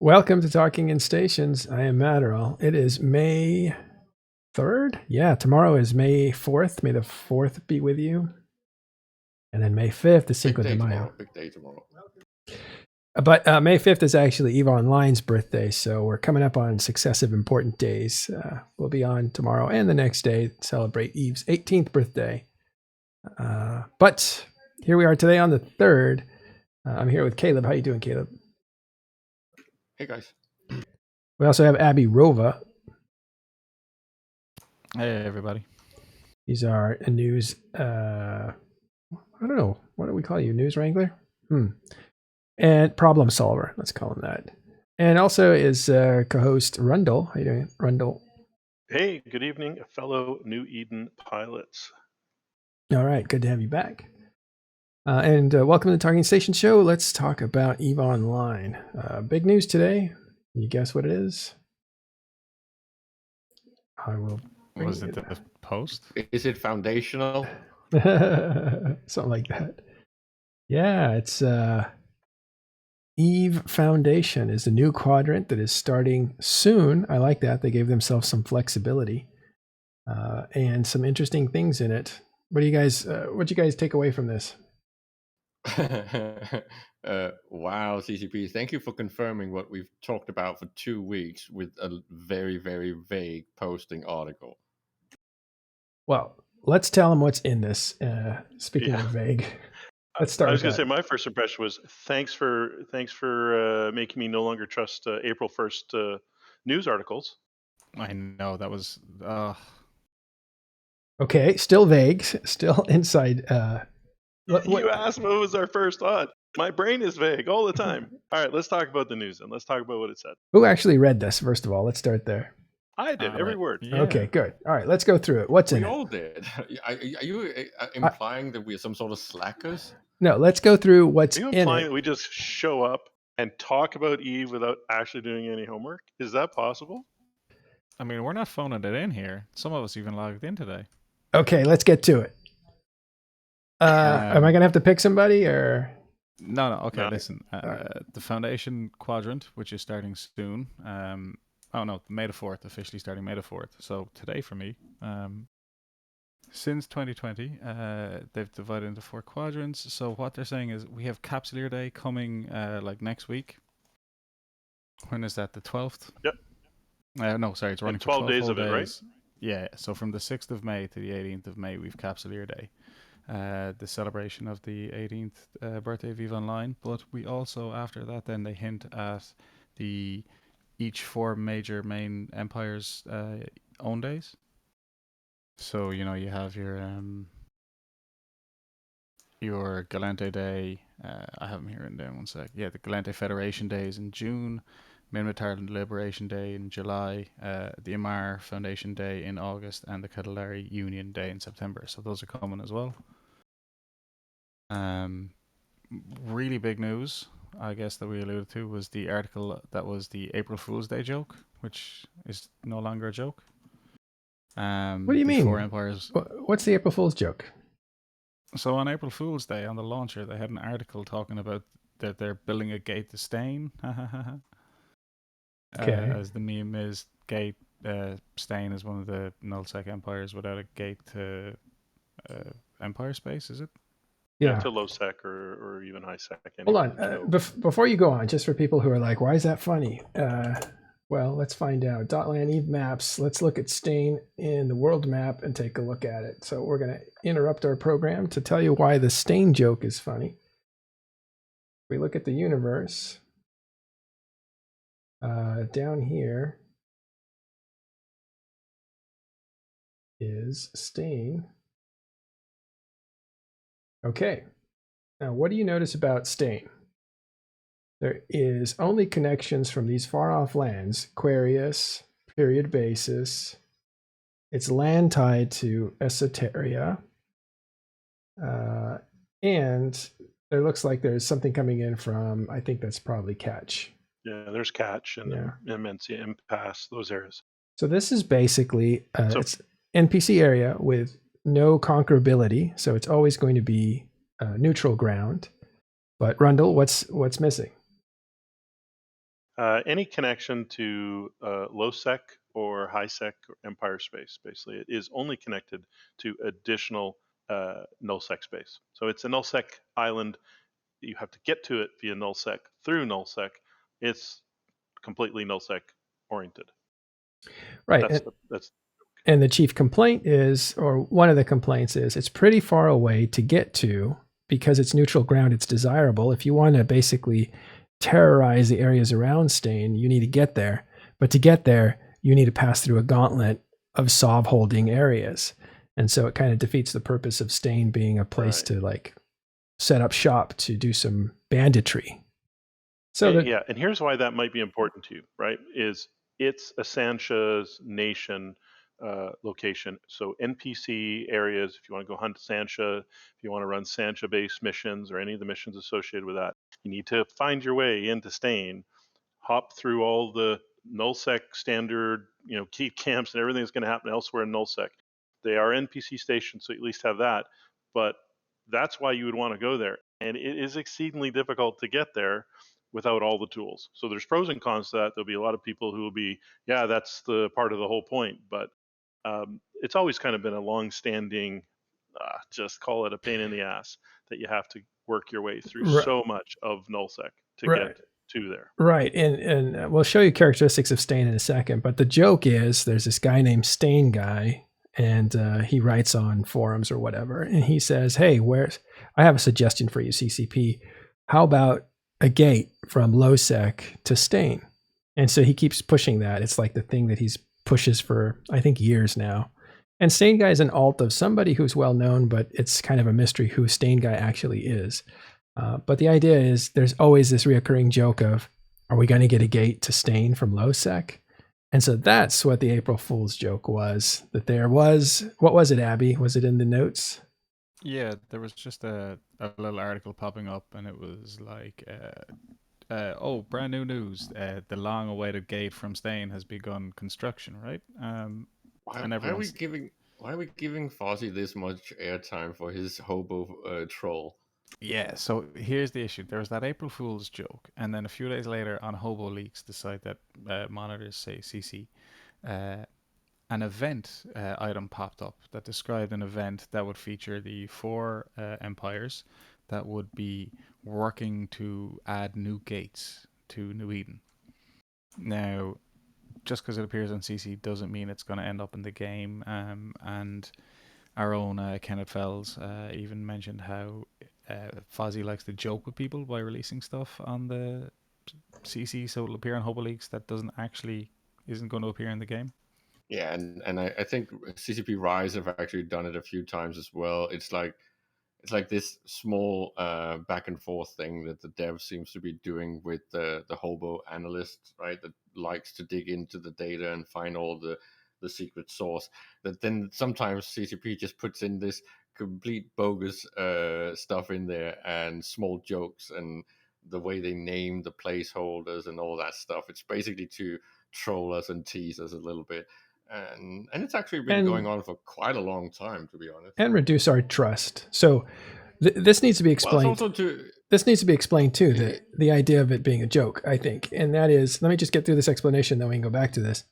Welcome to Talking in Stations. I am Matterall. It is May 3rd? Yeah, tomorrow is May 4th. May the 4th be with you. And then May 5th is Cinco de Mayo. Big day tomorrow. But May 5th is actually EVE Online's birthday, so we're coming up on successive important days. We'll be on tomorrow and the next day to celebrate EVE's 18th birthday. But here we are today on the 3rd. I'm here with Caleb. How you doing, Caleb? Hey, guys. We also have Abby Rova. Hey, everybody. He's our news, I don't know, what do we call you? News wrangler? And problem solver, let's call him that. And also is co-host Rundle. How you doing, Rundle? Hey, good evening, fellow New Eden pilots. All right, good to have you back. And welcome to the Talking Station Show. Let's talk about EVE Online. Big news today. Can you guess what it is? I will. Was it the post? Is it foundational? Something like that. Yeah, it's EVE Foundation is the new quadrant that is starting soon. I like that. They gave themselves some flexibility and some interesting things in it. What do you guys take away from this? Wow, CCP, thank you for confirming what we've talked about for 2 weeks with a very, very vague posting article. Well, let's tell them what's in this. Speaking of vague, let's start. I was going to say my first impression was thanks for making me no longer trust April 1st news articles. I know that was. Okay, still vague, still inside. You asked what was our first thought. My brain is vague all the time. All right, let's talk about the news and let's talk about what it said. Who actually read this? First of all, let's start there. I did every word. Yeah. Okay, good. All right, let's go through it. What's in it? We all did. Are you implying that we're some sort of slackers? No, let's go through what's Are you in implying it. that we just show up and talk about EVE without actually doing any homework? Is that possible? I mean, we're not phoning it in here. Some of us even logged in today. Okay, let's get to it. Am I gonna have to pick somebody or? No. Okay, No. listen. The Foundation Quadrant, which is starting soon. May the 4th, officially starting May the 4th. So today for me. Since 2020, they've divided into 4 quadrants. So what they're saying is we have Capsuleer Day coming like next week. When is that? The 12th? Yep. No, sorry, it's running for 12 days whole of it, right? Yeah, so from the 6th of May to the 18th of May, we've Capsuleer Day. The celebration of the 18th birthday of EVE Online. But we also, after that, then they hint at each 4 major main empires' own days. So, you know, you have your Gallente Day. I have them here in there, one sec. Yeah, the Gallente Federation Day is in June. Minmatar Liberation Day in July. The Imar Foundation Day in August. And the Caldari Union Day in September. So those are coming as well. Really big news, I guess, that we alluded to was the article that was the April Fool's Day joke, which is no longer a joke. What do you mean? 4 empires. What's the April Fool's joke? So on April Fool's Day, on the launcher, they had an article talking about that they're building a gate to Stain. Okay. As the meme is, gate Stain is one of the nullsec empires without a gate to empire space, is it? Yeah. To low sec or even high sec. Hold on. Before you go on, just for people who are like, why is that funny? Well, let's find out. Dotland EVE maps. Let's look at Stain in the world map and take a look at it. So we're going to interrupt our program to tell you why the Stain joke is funny. We look at the universe. Down here is Stain. Okay. Now, what do you notice about Stain? There is only connections from these far-off lands, Aquarius, period basis. It's land tied to Esoteria. And there looks like there's something coming in from, I think that's probably Catch. Yeah, there's Catch and Immensia, Impasse, those areas. So this is basically it's NPC area with no conquerability, so it's always going to be neutral ground. But Rundle, what's missing? Any connection to low sec or high sec or Empire space, basically, it is only connected to additional nullsec space. So it's a nullsec island. You have to get to it via nullsec through nullsec. It's completely nullsec oriented. Right. And the chief complaint is, or one of the complaints is, it's pretty far away to get to because it's neutral ground. It's desirable. If you want to basically terrorize the areas around Stain, you need to get there. But to get there, you need to pass through a gauntlet of Sov holding areas. And so it kind of defeats the purpose of Stain being a place to like set up shop to do some banditry. So yeah, and here's why that might be important to you, right? Is it's a Sancha's nation location. So NPC areas, if you want to go hunt Sancha, if you want to run Sancha-based missions or any of the missions associated with that, you need to find your way into Stain, hop through all the nullsec standard, key camps and everything that's going to happen elsewhere in nullsec. They are NPC stations, so you at least have that. But that's why you would want to go there. And it is exceedingly difficult to get there without all the tools. So there's pros and cons to that. There'll be a lot of people who will be, yeah, that's the part of the whole point. But it's always kind of been a long-standing, just call it a pain in the ass, that you have to work your way through so much of nullsec to get to there. Right. And we'll show you characteristics of Stain in a second. But the joke is there's this guy named Stain Guy, and he writes on forums or whatever. And he says, hey, I have a suggestion for you, CCP. How about a gate from low sec to Stain? And so he keeps pushing that. It's like the thing that he's pushes for, I think, years now. And Stain Guy is an alt of somebody who's well known, but it's kind of a mystery who Stain Guy actually is. But the idea is there's always this reoccurring joke of, are we going to get a gate to Stain from low sec? And so that's what the April Fool's joke was, that there was, what was it, Abby? Was it in the notes? Yeah, there was just a little article popping up, and it was like, brand new news. The long-awaited gate from Stain has begun construction, right? Why are we giving Fozzie this much airtime for his hobo troll? Yeah, so here's the issue. There was that April Fool's joke, and then a few days later on Hobo Leaks, the site that monitors, say, CC, an event item popped up that described an event that would feature the 4 empires that would be working to add new gates to New Eden. Now, just because it appears on CC doesn't mean it's going to end up in the game, and our own Kenneth Fells even mentioned how Fozzie likes to joke with people by releasing stuff on the CC, so it'll appear on Hobo Leaks that isn't going to appear in the game. Yeah, and I think CCP Rise have actually done it a few times as well. It's like this small back and forth thing that the dev seems to be doing with the hobo analyst, right? That likes to dig into the data and find all the secret source. That then sometimes CCP just puts in this complete bogus stuff in there and small jokes and the way they name the placeholders and all that stuff. It's basically to troll us and tease us a little bit. And it's actually been going on for quite a long time, to be honest. And reduce our trust. So this needs to be explained. This needs to be explained too, the idea of it being a joke, I think. And that is, let me just get through this explanation, then we can go back to this.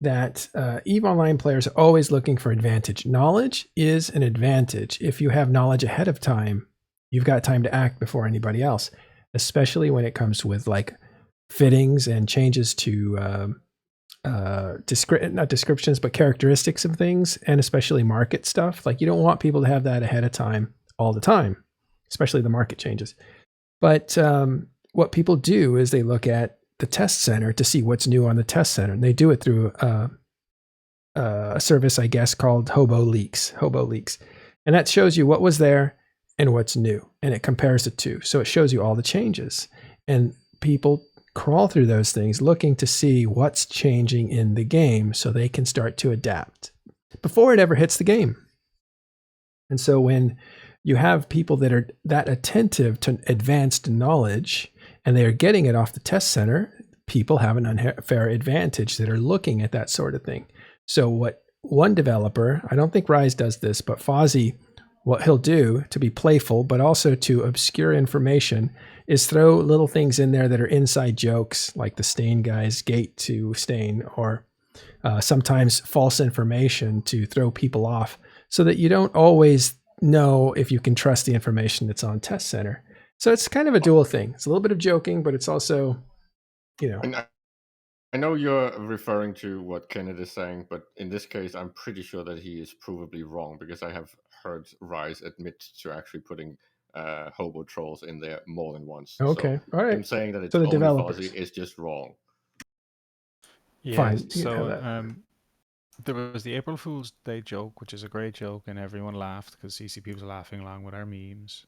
That EVE Online players are always looking for advantage. Knowledge is an advantage. If you have knowledge ahead of time, you've got time to act before anybody else, especially when it comes with like fittings and changes to not descriptions, but characteristics of things, and especially market stuff. Like you don't want people to have that ahead of time all the time, especially the market changes. But what people do is they look at the test center to see what's new on the test center. And they do it through a service, I guess, called Hobo Leaks. And that shows you what was there and what's new. And it compares the two. So it shows you all the changes. And people crawl through those things looking to see what's changing in the game so they can start to adapt before it ever hits the game. And so when you have people that are that attentive to advanced knowledge and they are getting it off the test center, people have an unfair advantage that are looking at that sort of thing. So what one developer, I don't think Rise does this, but Fozzie what he'll do to be playful, but also to obscure information, is throw little things in there that are inside jokes, like the Stain guy's gate to Stain, or sometimes false information to throw people off, so that you don't always know if you can trust the information that's on Test Center. So it's kind of a dual thing. It's a little bit of joking, but it's also, And I know you're referring to what Kenneth is saying, but in this case, I'm pretty sure that he is provably wrong, because I have heard Rise admit to actually putting hobo trolls in there more than once. okay, So all right. him saying that it's So the only developers. fuzzy is just wrong. Yeah. Fine, you can have So that. there was the April Fool's Day joke, which is a great joke, and everyone laughed because CCP was laughing along with our memes.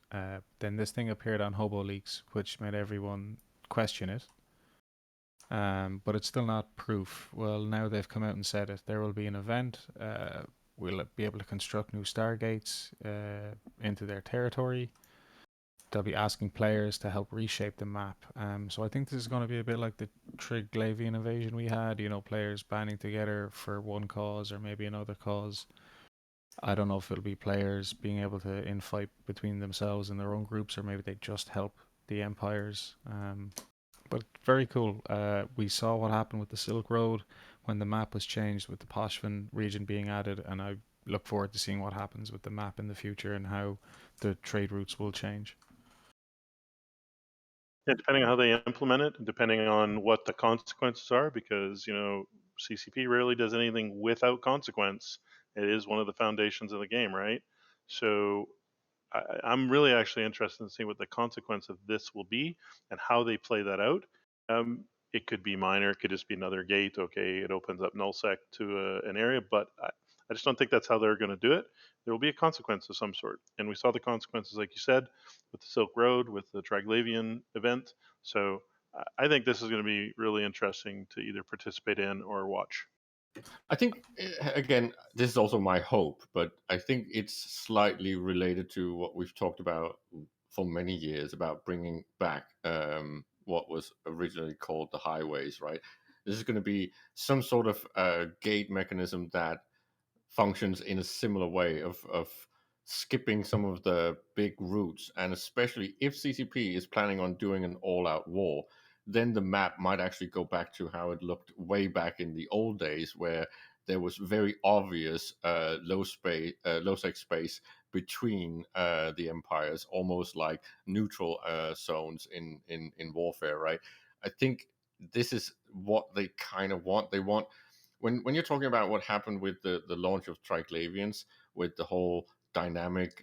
Then this thing appeared on Hobo Leaks, which made everyone question it. But it's still not proof. Well, now they've come out and said it. There will be an event. We'll be able to construct new stargates into their territory. They'll be asking players to help reshape the map. So I think this is going to be a bit like the Triglavian invasion we had. You know, players banding together for one cause or maybe another cause. I don't know if it'll be players being able to infight between themselves in their own groups, or maybe they just help the empires. But very cool. We saw what happened with the Silk Road when the map was changed with the Poshvin region being added, and I look forward to seeing what happens with the map in the future and how the trade routes will change. Yeah, depending on how they implement it, depending on what the consequences are, because CCP rarely does anything without consequence. It is one of the foundations of the game, right? So I'm really actually interested in seeing what the consequence of this will be and how they play that out. It could be minor, it could just be another gate. Okay, it opens up nullsec to an area, but I just don't think that's how they're going to do it. There will be a consequence of some sort, and we saw the consequences, like you said, with the Silk Road, with the Triglavian event. So I think this is going to be really interesting to either participate in or watch. I think, again, this is also my hope, but I think it's slightly related to what we've talked about for many years about bringing back what was originally called the highways, right? This is going to be some sort of gate mechanism that functions in a similar way of skipping some of the big routes. And especially if CCP is planning on doing an all-out war, then the map might actually go back to how it looked way back in the old days, where there was very obvious low sec space between the empires, almost like neutral zones in warfare, right? I think this is what they kind of want. They want, when you're talking about what happened with the launch of Triglavians, with the whole dynamic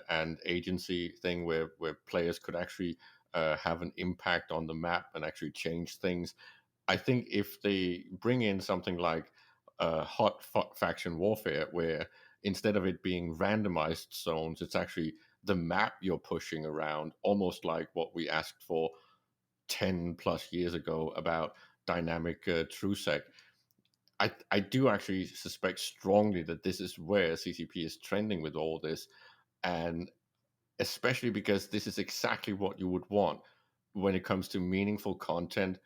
and agency thing, where players could actually have an impact on the map and actually change things. I think if they bring in something like hot faction warfare, where instead of it being randomized zones, it's actually the map you're pushing around, almost like what we asked for 10 plus years ago about dynamic TrueSec. I do actually suspect strongly that this is where CCP is trending with all this, and especially because this is exactly what you would want when it comes to meaningful content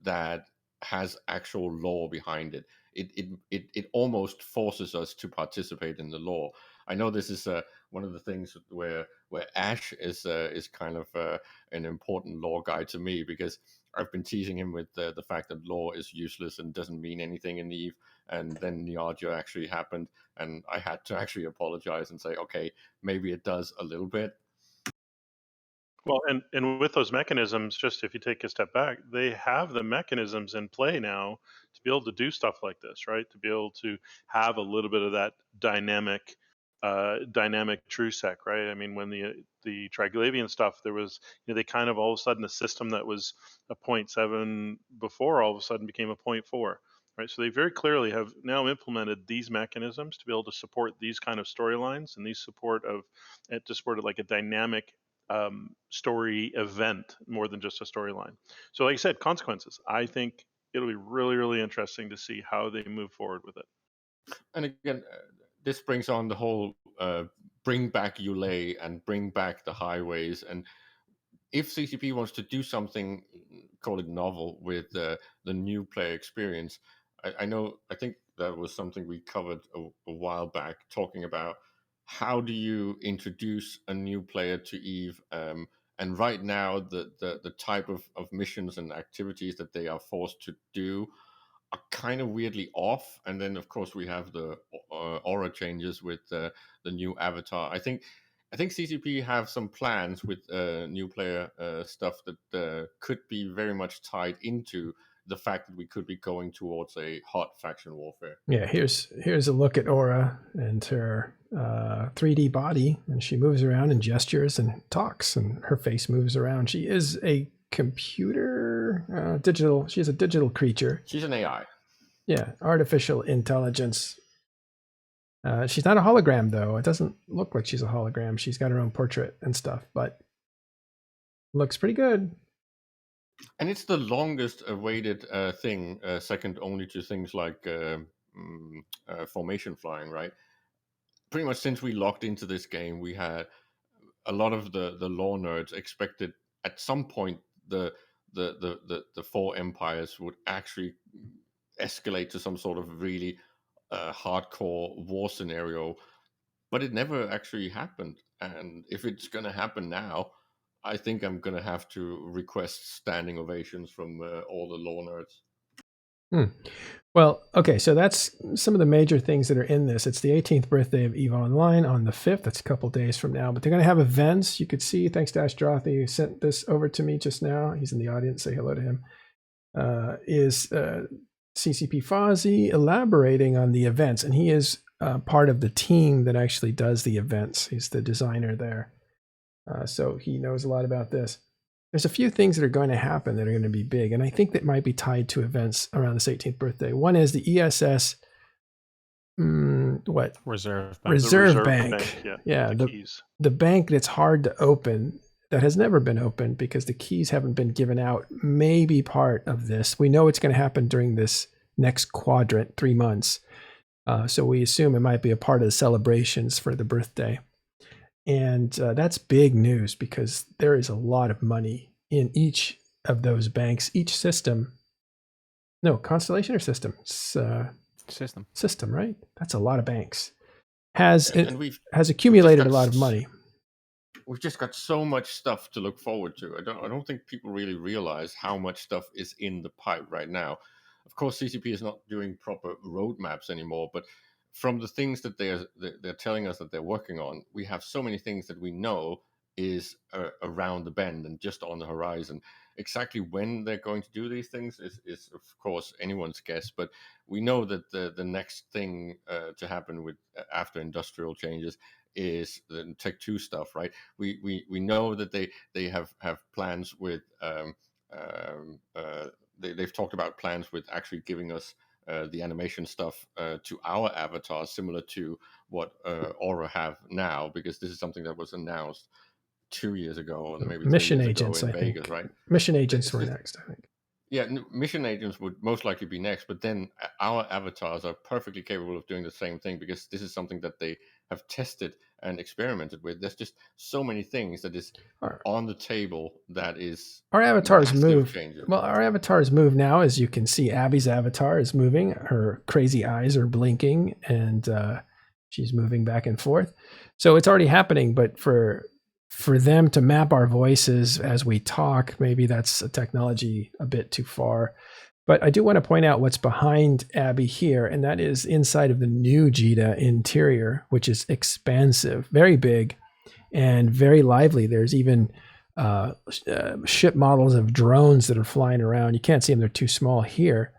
that has actual lore behind it. It almost forces us to participate in the lore. I know this is one of the things where Ash is kind of an important lore guy to me, because I've been teasing him with the fact that lore is useless and doesn't mean anything in Eve, and then Niaja actually happened, and I had to actually apologize and say, okay, maybe it does a little bit. Well, and with those mechanisms, just if you take a step back, they have the mechanisms in play now to be able to do stuff like this, right? To be able to have a little bit of that dynamic true sec, right? I mean, when the Triglavian stuff, there was, they kind of all of a sudden a system that was a 0.7 before all of a sudden became a 0.4. Right, so they very clearly have now implemented these mechanisms to be able to support these kind of storylines and these to support it like a dynamic story event more than just a storyline. So, like I said, consequences. I think it'll be really, really interesting to see how they move forward with it. And again, this brings on the whole bring back Ulay and bring back the highways. And if CCP wants to do something, call it novel, with the new player experience, I think that was something we covered a while back, talking about how do you introduce a new player to Eve? And right now, the type of missions and activities that they are forced to do are kind of weirdly off. And then, of course, we have the aura changes with the new avatar. I think CCP have some plans with new player stuff that could be very much tied into the fact that we could be going towards a hot faction warfare. Yeah, here's a look at Aura and her 3D body, and she moves around and gestures and talks, and her face moves around. She is a computer digital. She's a digital creature. She's an AI. Yeah, artificial intelligence. She's not a hologram, though. It doesn't look like she's a hologram. She's got her own portrait and stuff, but looks pretty good. And it's the longest awaited thing, second only to things like formation flying, right? Pretty much since we locked into this game, we had a lot of the lore nerds expected at some point the four empires would actually escalate to some sort of really hardcore war scenario, but it never actually happened. And if it's going to happen now, I think I'm going to have to request standing ovations from all the lore nerds. Well, okay, so that's some of the major things that are in this. It's the 18th birthday of EVE Online on the 5th. That's a couple days from now. But they're going to have events. You could see, thanks to Ashdrothy, who sent this over to me just now. He's in the audience. Say hello to him. Is CCP Fozzie elaborating on the events. And he is part of the team that actually does the events. He's the designer there. So he knows a lot about this. There's a few things that are going to happen that are going to be big, and I think that might be tied to events around this 18th birthday. One is the ESS, Reserve Bank. Reserve Bank. Yeah, the bank that's hard to open, that has never been opened because the keys haven't been given out, may be part of this. We know it's going to happen during this next quadrant, 3 months. So we assume it might be a part of the celebrations for the birthday. And that's big news because there is a lot of money in each of those banks, each system. No, Constellation or system? System, right? That's a lot of banks. Has accumulated a lot of money. We've just got so much stuff to look forward to. I don't think people really realize how much stuff is in the pipe right now. Of course, CCP is not doing proper roadmaps anymore, but from the things that they're telling us that they're working on, we have so many things that we know is around the bend and just on the horizon. Exactly when they're going to do these things is of course anyone's guess, but we know that the next thing to happen with after industrial changes is the Tech 2 stuff, right? We know that they have plans with they've talked about plans with actually giving us the animation stuff to our avatars, similar to what Aura have now, because this is something that was announced 2 years ago, or maybe Mission Agents, in I Vegas, think. right? Mission Agents were next, I think. Yeah, Mission Agents would most likely be next, but then our avatars are perfectly capable of doing the same thing because this is something that they have tested and experimented with. There's just so many things that is on the table that is our avatars move. Changes. Well, our avatars move now, as you can see. Abby's avatar is moving. Her crazy eyes are blinking, and she's moving back and forth. So it's already happening, but for them to map our voices as we talk, maybe that's a technology a bit too far. But I do want to point out what's behind Abby here, and that is inside of the new JITA interior, which is expansive, very big, and very lively. There's even ship models of drones that are flying around. You can't see them; they're too small here,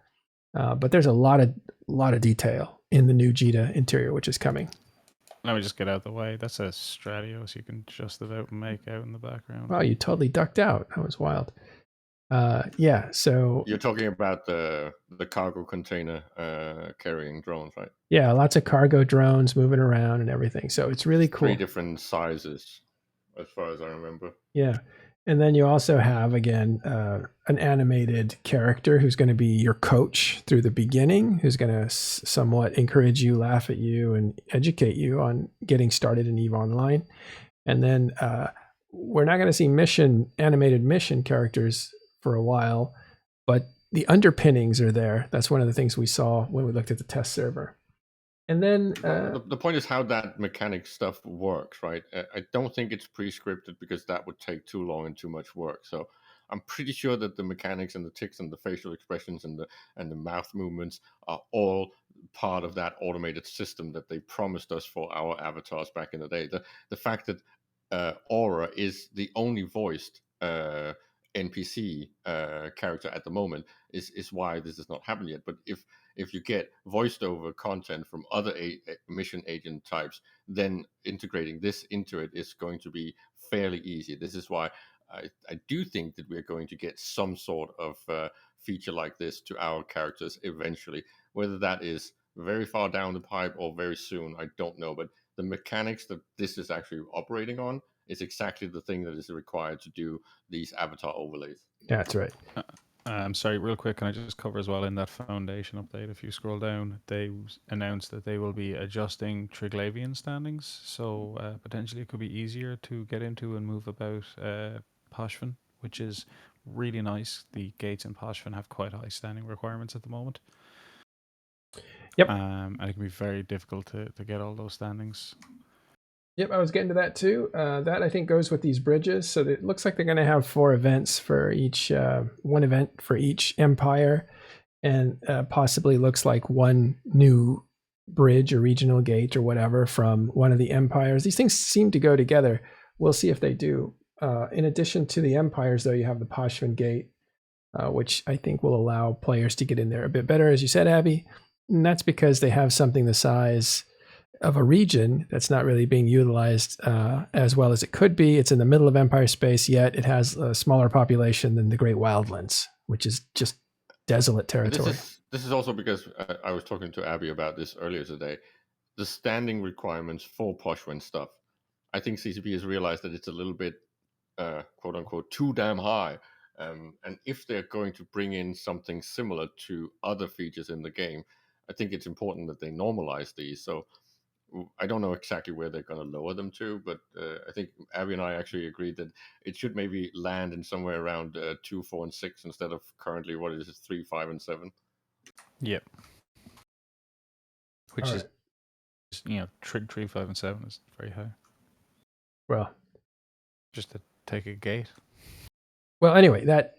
but there's a lot of detail in the new JITA interior, which is coming. Let me just get out of the way. That's a Stratios you can just about make out in the background. Wow, you totally ducked out. That was wild. Yeah, so you're talking about the cargo container carrying drones, right? Yeah, lots of cargo drones moving around and everything. So it's really cool. 3 different sizes, as far as I remember. Yeah. And then you also have, again, an animated character who's going to be your coach through the beginning, who's going to somewhat encourage you, laugh at you, and educate you on getting started in EVE Online. And then we're not going to see animated mission characters for a while, but the underpinnings are there. That's one of the things we saw when we looked at the test server. And then The point is how that mechanic stuff works, right? I don't think it's pre-scripted because that would take too long and too much work. So I'm pretty sure that the mechanics and the tics and the facial expressions and the mouth movements are all part of that automated system that they promised us for our avatars back in the day. The fact that Aura is the only voiced NPC character at the moment is why this has not happened yet. But if you get voiced over content from other mission agent types, then integrating this into it is going to be fairly easy. This is why I do think that we're going to get some sort of feature like this to our characters eventually. Whether that is very far down the pipe or very soon, I don't know. But the mechanics that this is actually operating on is exactly the thing that is required to do these avatar overlays. That's right. I'm sorry, real quick, can I just cover as well in that Foundation update? If you scroll down, they announced that they will be adjusting Triglavian standings, so potentially it could be easier to get into and move about Poshvin, which is really nice. The gates in Poshvin have quite high standing requirements at the moment. Yep. And it can be very difficult to get all those standings. Yep, I was getting to that too. That I think goes with these bridges. So it looks like they're going to have 4 events for each, one event for each empire, and possibly looks like one new bridge or regional gate or whatever from one of the empires. These things seem to go together. We'll see if they do. In addition to the empires, though, you have the Poshvin Gate, which I think will allow players to get in there a bit better, as you said, Abby. And that's because they have something the size of a region that's not really being utilized as well as it could be. It's in the middle of Empire space, yet it has a smaller population than the Great Wildlands, which is just desolate territory. This is also because I was talking to Abby about this earlier today. The standing requirements for Poshvin stuff, I think CCP has realized that it's a little bit, quote unquote, too damn high. And if they're going to bring in something similar to other features in the game, I think it's important that they normalize these. So I don't know exactly where they're going to lower them to, but I think Abby and I actually agreed that it should maybe land in somewhere around 2, 4, and 6 instead of currently what is it, 3, 5, and 7. Yep. Which is, you know, 3, 5, and 7 is very high. Well, just to take a gate. Well, anyway, that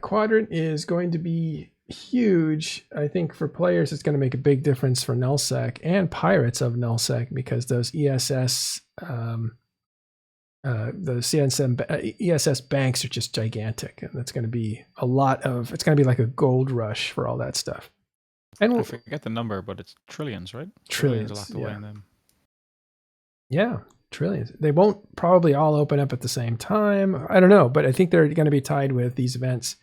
quadrant is going to be huge. I think for players, it's going to make a big difference for nullsec and pirates of nullsec, because those ESS, the CNSM ESS banks are just gigantic, and that's going to be a lot of. It's going to be like a gold rush for all that stuff. And I forget the number, but it's trillions, right? Trillions locked away in them. Yeah, trillions. They won't probably all open up at the same time. I don't know, but I think they're going to be tied with these events.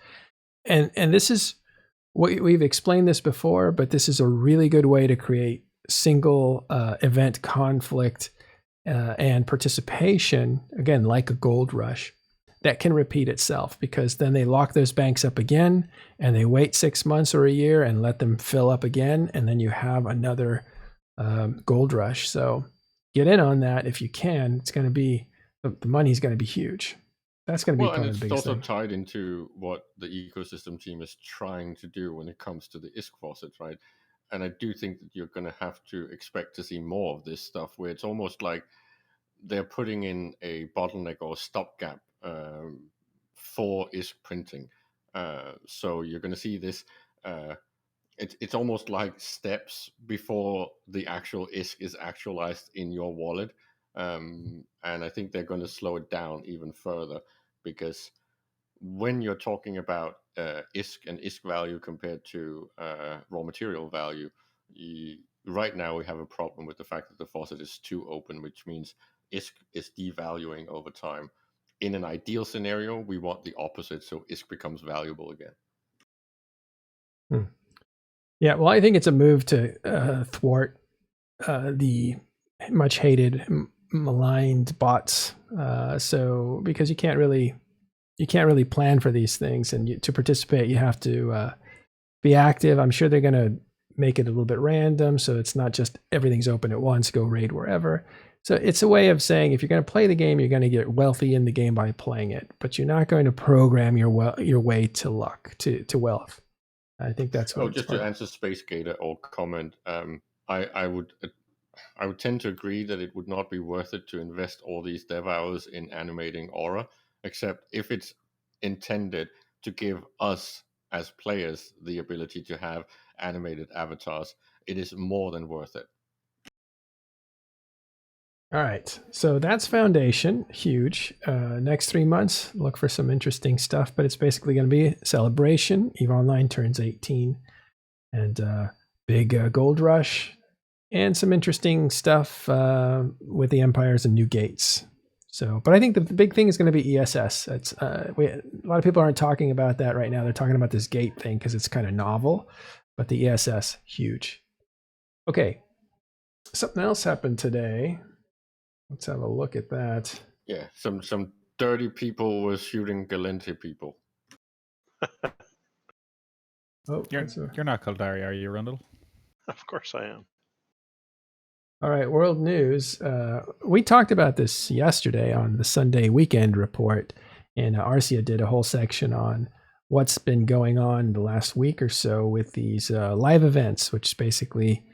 And this is. We've explained this before, but this is a really good way to create single event conflict and participation, again, like a gold rush, that can repeat itself, because then they lock those banks up again and they wait 6 months or a year and let them fill up again. And then you have another gold rush. So get in on that if you can. It's going to be, the money's going to be huge. That's going to be probably the biggest thing. It's also thing. tied into what the ecosystem team is trying to do when it comes to the ISK faucets, right? And I do think that you're going to have to expect to see more of this stuff, where it's almost like they're putting in a bottleneck or a stopgap for ISK printing. So you're going to see this. It's almost like steps before the actual ISK is actualized in your wallet. And I think they're going to slow it down even further, because when you're talking about ISK and ISK value compared to raw material value, right now we have a problem with the fact that the faucet is too open, which means ISK is devaluing over time. In an ideal scenario, we want the opposite, so ISK becomes valuable again. Yeah, well, I think it's a move to thwart the much hated, maligned bots. So because you can't really plan for these things, and to participate, you have to be active. I'm sure they're going to make it a little bit random, so it's not just everything's open at once, go raid wherever. So it's a way of saying, if you're going to play the game, you're going to get wealthy in the game by playing it, but you're not going to program your way to luck, to wealth. I think that's what. Just to answer Space Gator or comment, I would tend to agree that it would not be worth it to invest all these dev hours in animating Aura, except if it's intended to give us as players the ability to have animated avatars. It is more than worth it. All right, so that's Foundation, huge. Next 3 months, look for some interesting stuff, but it's basically going to be a celebration. EVE Online turns 18, and big gold rush, and some interesting stuff with the Empires and new gates. So, but I think the big thing is going to be ESS. It's a lot of people aren't talking about that right now. They're talking about this gate thing because it's kind of novel, but the ESS, huge. Okay, something else happened today. Let's have a look at that. Yeah, some dirty people were shooting Gallente people. Oh, you're not Caldari, are you, Rundle? Of course I am. All right, world news. We talked about this yesterday on the Sunday Weekend Report, and Arcia did a whole section on what's been going on the last week or so with these live events, which basically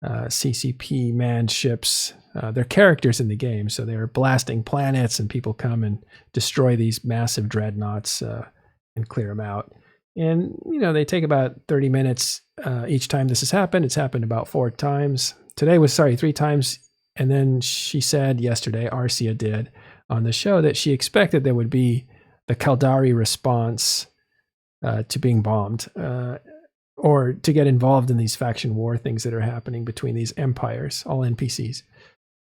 CCP manned ships. They're characters in the game, so they're blasting planets, and people come and destroy these massive dreadnoughts and clear them out. And they take about 30 minutes each time this has happened. It's happened about 4 times. Today was 3 times, and then she said yesterday, Arcia did on the show, that she expected there would be the Caldari response to being bombed. Or to get involved in these faction war things that are happening between these empires, all NPCs.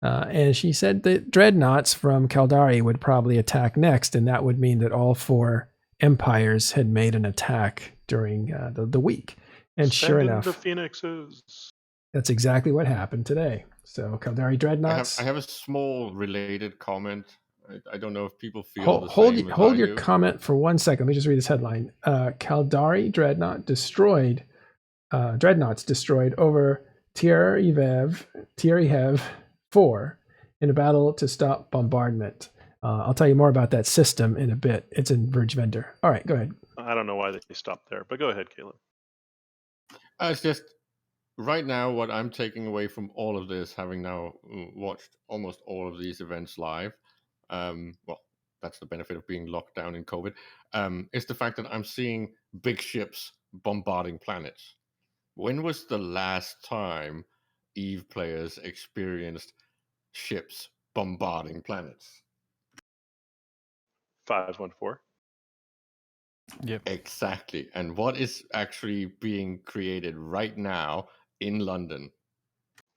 And she said that dreadnoughts from Caldari would probably attack next, and that would mean that all 4 empires had made an attack during the week. And sure enough, the Phoenixes. That's exactly what happened today. So Caldari dreadnoughts. I have a small related comment. I don't know if people feel hold your comment for 1 second. Let me just read this headline. Caldari dreadnoughts destroyed over Tieriev 4 in a battle to stop bombardment. I'll tell you more about that system in a bit. It's in Verge Vendor. All right, go ahead. I don't know why they stopped there, but go ahead, Caleb. It's just right now what I'm taking away from all of this, having now watched almost all of these events live. Well, that's the benefit of being locked down in COVID, is the fact that I'm seeing big ships bombarding planets. When was the last time EVE players experienced ships bombarding planets? 514. Yep. Exactly. And what is actually being created right now in London?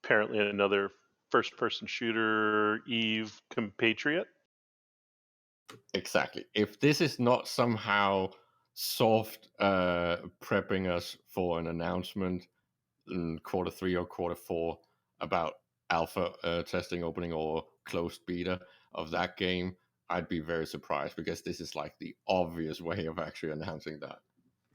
Apparently another first-person shooter EVE compatriot. Exactly. If this is not somehow soft prepping us for an announcement in Q3 or Q4 about alpha testing opening or closed beta of that game, I'd be very surprised, because this is like the obvious way of actually announcing that.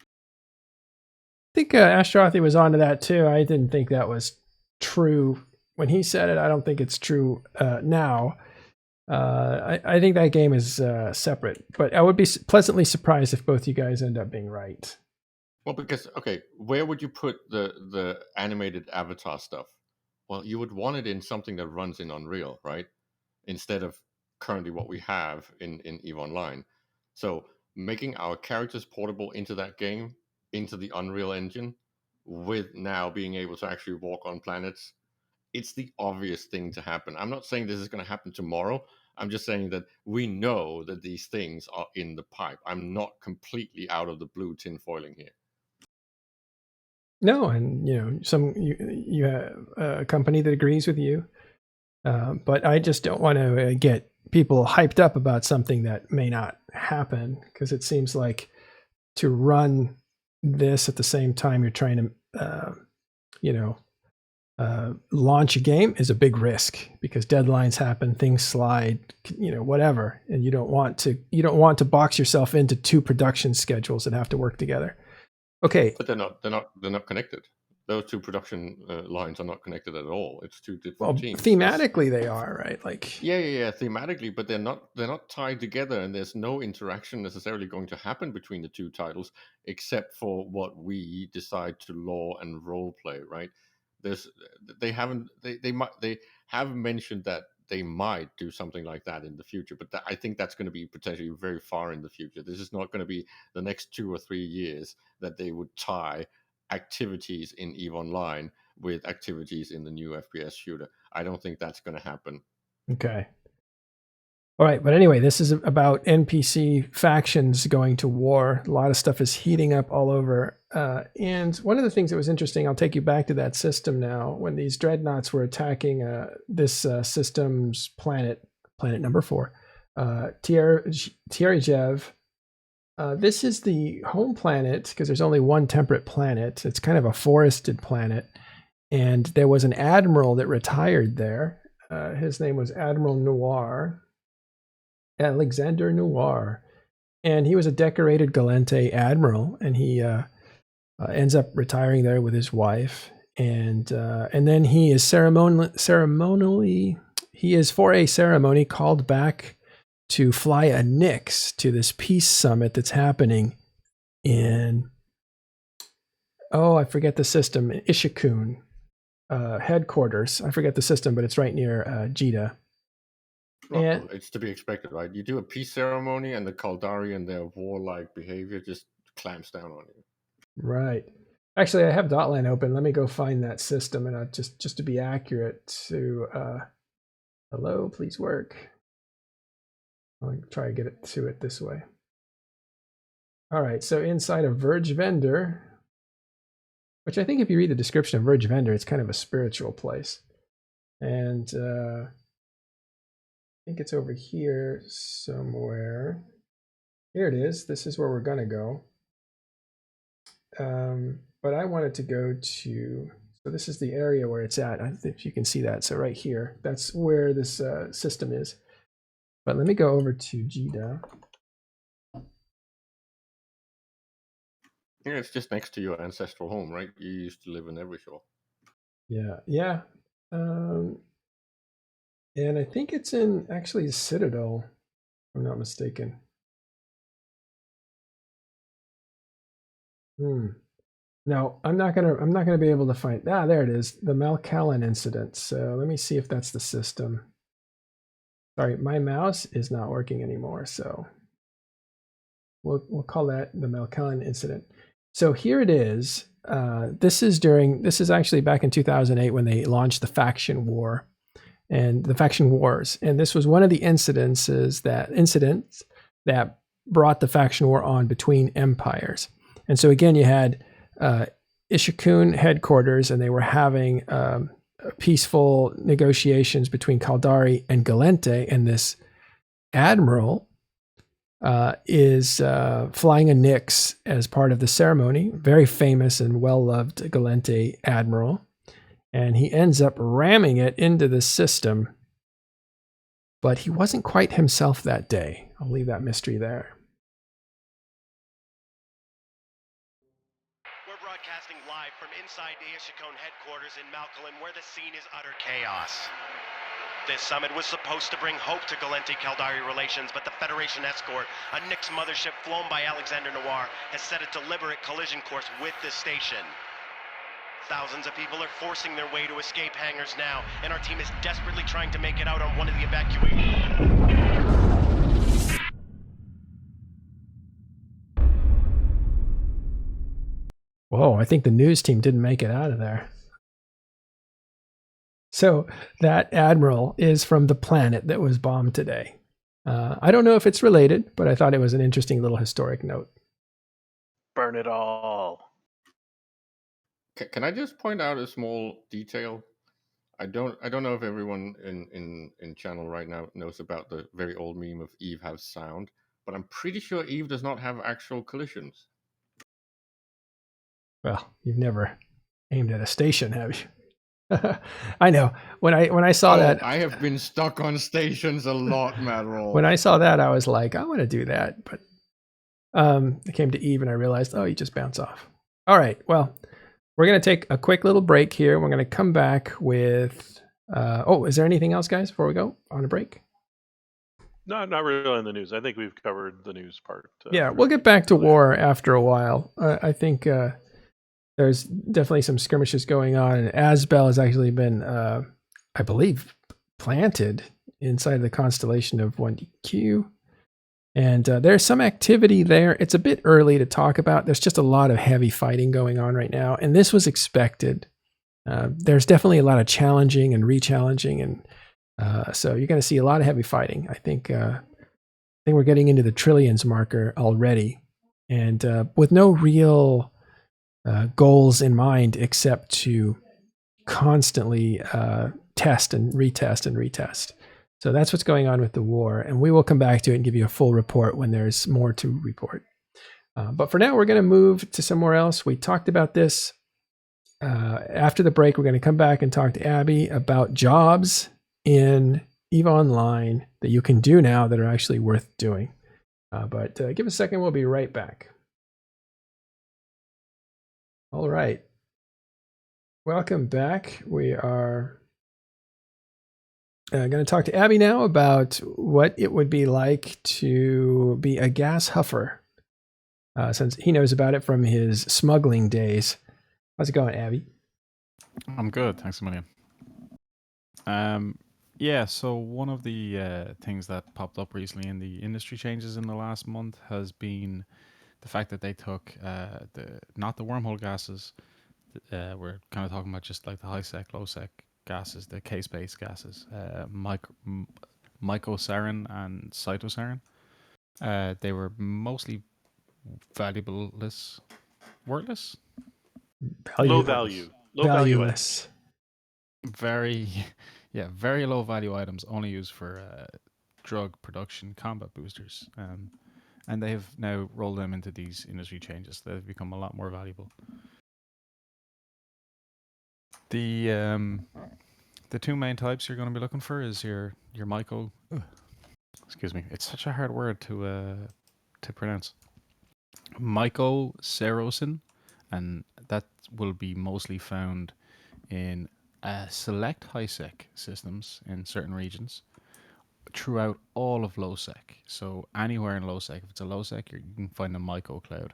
I think Ashtarothi was onto that too. I didn't think that was true when he said it. I don't think it's true now. I think that game is separate, but I would be pleasantly surprised if both you guys end up being right. Well, because, okay, where would you put the animated avatar stuff? Well, you would want it in something that runs in Unreal, right? Instead of currently what we have in EVE Online. So making our characters portable into that game, into the Unreal Engine, with now being able to actually walk on planets, it's the obvious thing to happen. I'm not saying this is going to happen tomorrow. I'm just saying that we know that these things are in the pipe. I'm not completely out of the blue tinfoiling here. No, and you have a company that agrees with you, but I just don't want to get people hyped up about something that may not happen, because it seems like to run this at the same time you're trying to, launch a game is a big risk, because deadlines happen, things slide, whatever, and you don't want to box yourself into 2 production schedules that have to work together. Okay, but they're not connected. Those 2 production lines are not connected at all. It's 2 different teams. Thematically they are, right? Like yeah, thematically, but they're not tied together, and there's no interaction necessarily going to happen between the 2 titles, except for what we decide to lore and role play, right? they haven't they have mentioned that they might do something like that in the future, but I think that's going to be potentially very far in the future. This is not going to be the next 2 or 3 years that they would tie activities in EVE Online with activities in the new FPS shooter. I don't think that's going to happen. Okay. All right, but anyway, this is about NPC factions going to war. A lot of stuff is heating up all over. And one of the things that was interesting, I'll take you back to that system now, when these dreadnoughts were attacking this system's planet number 4, Tierjev. This is the home planet, because there's only one temperate planet. It's kind of a forested planet. And there was an admiral that retired there. His name was Admiral Noir. Alexander Noir, and he was a decorated Gallente admiral, and he ends up retiring there with his wife, and then he is ceremonially he is for a ceremony called back to fly a Nix to this peace summit that's happening in I forget the system, Ishikun headquarters. I forget the system, but it's right near Jeddah. Well, it's to be expected, right? You do a peace ceremony, and the Caldari and their warlike behavior just clamps down on you. Right. Actually, I have Dotlan open. Let me go find that system, and just to be accurate to hello, please work. I'll try to get it to it this way. All right, so inside of Verge Vendor, which I think if you read the description of Verge Vendor, it's kind of a spiritual place. And I think it's over here somewhere. Here it is. This is where we're going to go. But I wanted to go to, so this is the area where it's at. I don't know if you can see that. So right here, that's where this system is. But let me go over to Jeddah. Yeah, it's just next to your ancestral home, right? You used to live in Evershore. Yeah. And I think it's in actually Citadel, if I'm not mistaken. No, I'm not gonna be able to find. There it is, the Malkalin incident. So let me see if that's the system. Sorry, my mouse is not working anymore, so we'll call that the Malkalin incident. So here it is. This is actually back in 2008 when they launched the faction war and the faction wars, and this was one of the incidents that brought the faction war on between empires. And so again, you had Ishikun headquarters, and they were having peaceful negotiations between Caldari and Gallente, and this admiral is flying a Nix as part of the ceremony. Very famous and well-loved Gallente admiral. And he ends up ramming it into the system. But he wasn't quite himself that day. I'll leave that mystery there. We're broadcasting live from inside the Ishikun headquarters in Malkalin, where the scene is utter chaos. This summit was supposed to bring hope to Gallente-Caldari relations, but the Federation escort, a Nix mothership flown by Alexander Noir, has set a deliberate collision course with this station. Thousands of people are forcing their way to escape hangars now, and our team is desperately trying to make it out on one of the evacuation. Whoa, I think the news team didn't make it out of there. So that admiral is from the planet that was bombed today. I don't know if it's related, but I thought it was an interesting little historic note. Burn it all. Can I just point out a small detail? I don't know if everyone in channel right now knows about the very old meme of Eve has sound, but I'm pretty sure Eve does not have actual collisions. Well, you've never aimed at a station, have you? I know. When I saw that, I have been stuck on stations a lot, Madroll. When I saw that, I was like, I want to do that, but I came to Eve and I realized, you just bounce off. All right, well, we're going to take a quick little break here. We're going to come back with... is there anything else, guys, before we go on a break? No, not really in the news. I think we've covered the news part. Yeah, we'll get back to war after a while. I think the there's definitely some skirmishes going on, and Asbel has actually been, I believe, planted inside the constellation of 1DQ. And there's some activity there. It's a bit early to talk about. There's just a lot of heavy fighting going on right now, and this was expected. There's definitely a lot of challenging and re-challenging, and so you're going to see a lot of heavy fighting. I think we're getting into the trillions marker already, and with no real goals in mind except to constantly test and retest and retest. So that's what's going on with the war, and we will come back to it and give you a full report when there's more to report. But for now, we're going to move to somewhere else. We talked about this. After the break, we're going to come back and talk to Abby about jobs in EVE Online that you can do now that are actually worth doing. But give us a second. We'll be right back. All right. Welcome back. We are going to talk to Abby now about what it would be like to be a gas huffer, since he knows about it from his smuggling days. How's it going, Abby? I'm good, thanks a million. Yeah, so one of the things that popped up recently in the industry changes in the last month has been the fact that they took not the wormhole gases. We're kind of talking about just like the high sec, low sec gases, the K-space gases, mycosarin and cytosarin. They were mostly valueless, worthless, Low value. Low value. Valueless. very, yeah, very low value items only used for drug production combat boosters. And they have now rolled them into these industry changes. They've become a lot more valuable. The two main types you're going to be looking for is your myco. Excuse me, it's such a hard word to pronounce. Mycosarosin, and that will be mostly found in select high sec systems in certain regions throughout all of low sec. So anywhere in low sec, if it's a low sec, you can find a myco cloud,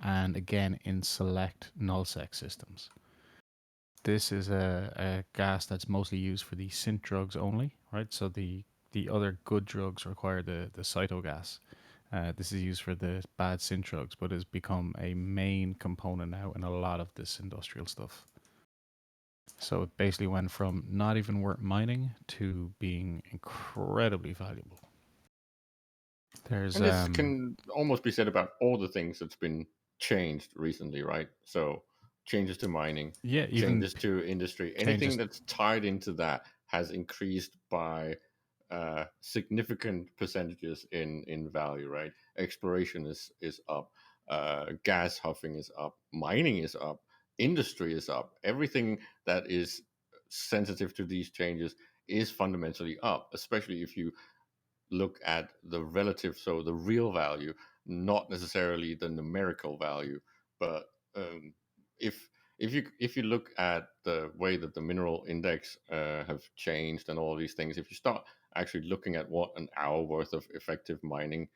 and again in select null sec systems. This is a gas that's mostly used for the synth drugs only, right? So the other good drugs require the cytogas. This is used for the bad synth drugs, but has become a main component now in a lot of this industrial stuff. So it basically went from not even worth mining to being incredibly valuable. And this can almost be said about all the things that's been changed recently, right? So changes to mining, yeah, even changes to industry, anything that's tied into that has increased by significant percentages in value, right? Exploration is up, gas huffing is up, mining is up, industry is up. Everything that is sensitive to these changes is fundamentally up, especially if you look at the relative, so the real value, not necessarily the numerical value. But if you look at the way that the mineral index have changed and all these things, if you start actually looking at what an hour worth of effective mining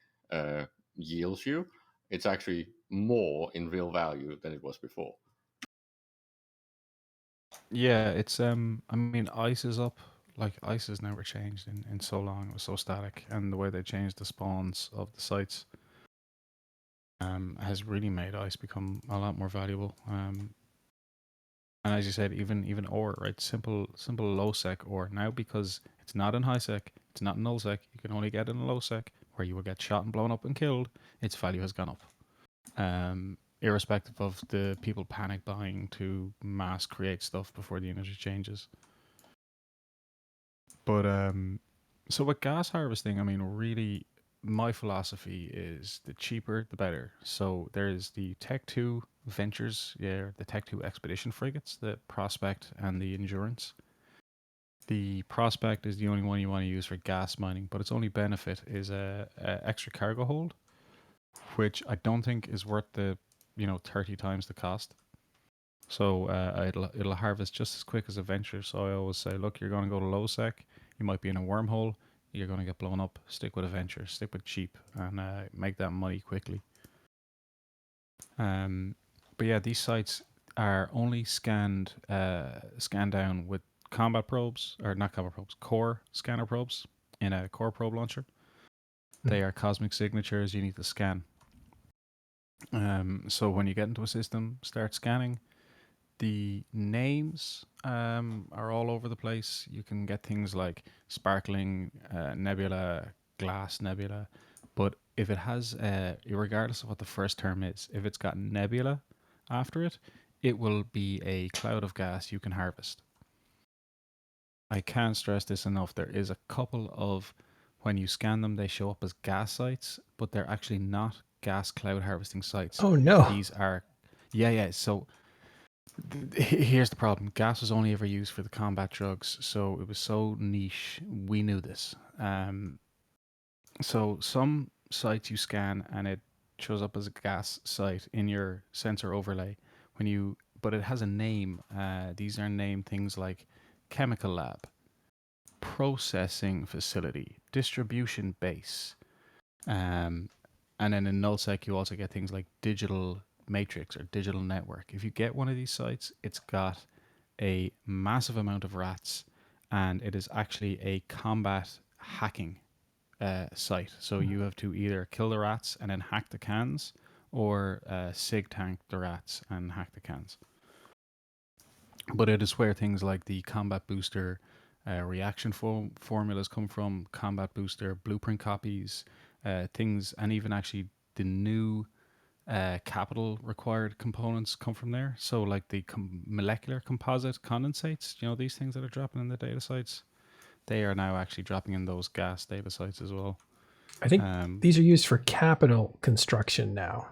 yields you, it's actually more in real value than it was before. Yeah, it's I mean, ice is up. Like ice has never changed in so long. It was so static, and the way they changed the spawns of the sites has really made ice become a lot more valuable. And as you said, even ore, right? Simple low sec ore now, because it's not in high sec, it's not in null sec. You can only get it in low sec, where you will get shot and blown up and killed. Its value has gone up. Irrespective of the people panic buying to mass create stuff before the industry changes. But so with gas harvesting, I mean, really, my philosophy is the cheaper the better. So there's the Tech 2 Ventures, yeah, the Tech 2 Expedition frigates, the Prospect and the Endurance. The Prospect is the only one you want to use for gas mining, but its only benefit is a extra cargo hold, which I don't think is worth the 30 times the cost. So it'll harvest just as quick as a venture. So I always say, look, you're going to go to low sec. You might be in a wormhole. You're going to get blown up. Stick with a venture. Stick with cheap and make that money quickly. But yeah, these sites, are only scanned down with combat probes, or not combat probes, core scanner probes in a core probe launcher. They are cosmic signatures you need to scan. So when you get into a system, start scanning. The names are all over the place. You can get things like sparkling nebula, glass nebula, but if it has, regardless of what the first term is, if it's got nebula after it, it will be a cloud of gas you can harvest. I can't stress this enough. There is a couple of, when you scan them, they show up as gas sites, but they're actually not gas cloud harvesting sites. Oh no. These are, yeah. So here's the problem. Gas was only ever used for the combat drugs, so it was so niche. We knew this. So some sites you scan and it shows up as a gas site in your sensor overlay. But it has a name. These are named things like chemical lab, processing facility, distribution base, and then in nullsec you also get things like digital matrix or digital network. If you get one of these sites, it's got a massive amount of rats, and it is actually a combat hacking site. So you have to either kill the rats and then hack the cans, or sig tank the rats and hack the cans. But it is where things like the combat booster reaction formulas come from, combat booster blueprint copies, things, and even actually the new capital required components come from there. So like the molecular composite condensates, these things that are dropping in the data sites, they are now actually dropping in those gas data sites as well. I think these are used for capital construction now,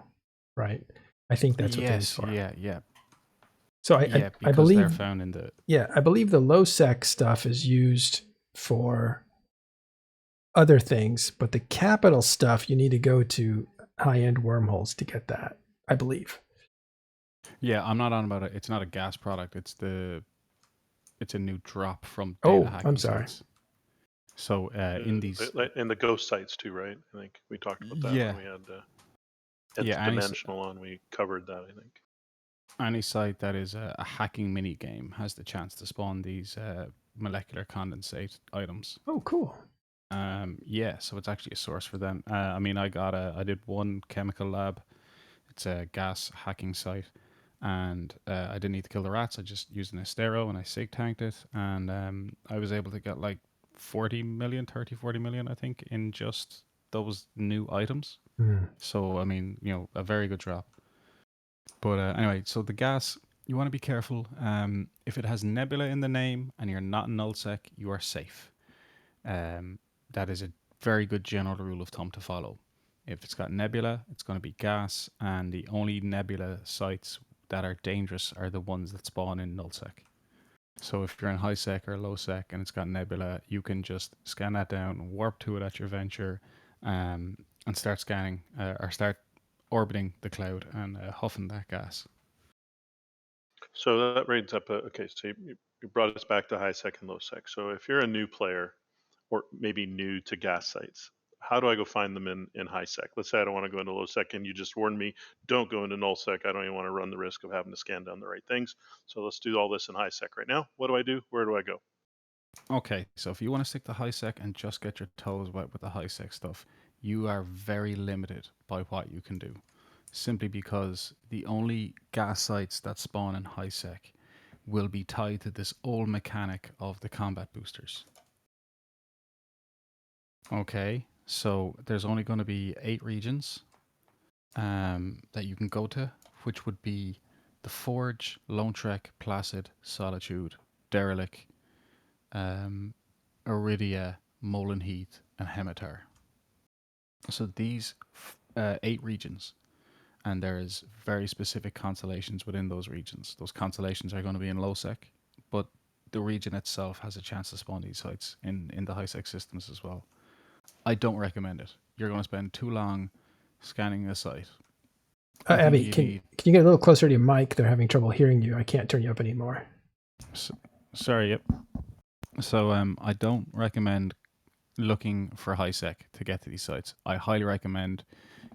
right? I think that's what they're used for. Yeah. So I believe they're found in the I believe the low sec stuff is used for other things, but the capital stuff you need to go to high-end wormholes to get that, I believe. Yeah, I'm not on about it. It's not a gas product. It's a new drop from data hacking I'm sorry. sites. So in the ghost sites too, right? I think we talked about that when we had Dimensional on. We covered that, I think. Any site that is a hacking mini game has the chance to spawn these molecular condensate items. Oh, cool. So it's actually a source for them. I did one chemical lab. It's a gas hacking site, and I didn't need to kill the rats. I just used an Estero and I sig tanked it, and I was able to get like 40 million, I think, in just those new items. So a very good drop. But anyway, so the gas, you want to be careful. If it has nebula in the name and you're not in nullsec, you are safe. That is a very good general rule of thumb to follow. If it's got nebula, it's going to be gas, and the only nebula sites that are dangerous are the ones that spawn in nullsec. So if you're in high sec or low sec and it's got nebula, you can just scan that down, warp to it at your venture, and start scanning or start orbiting the cloud and huffing that gas. So that brings up so you brought us back to high sec and low sec. So if you're a new player, or maybe new to gas sites, how do I go find them in high sec? Let's say I don't want to go into low sec, and you just warned me, don't go into null sec. I don't even want to run the risk of having to scan down the right things. So let's do all this in high sec right now. What do I do? Where do I go? Okay, so if you want to stick to high sec and just get your toes wet with the high sec stuff, you are very limited by what you can do. Simply because the only gas sites that spawn in high sec will be tied to this old mechanic of the combat boosters. Okay, so there's only going to be 8 regions that you can go to, which would be the Forge, Lone Trek, Placid, Solitude, Derelict, Iridia, Molenheath, and Hemitar. So these 8 regions, and there is very specific constellations within those regions. Those constellations are going to be in low sec, but the region itself has a chance to spawn these sites in the high sec systems as well. I don't recommend it. You're going to spend too long scanning a site. Abby, can you get a little closer to your mic? They're having trouble hearing you. I can't turn you up anymore. Sorry, yep. So I don't recommend looking for high sec to get to these sites. I highly recommend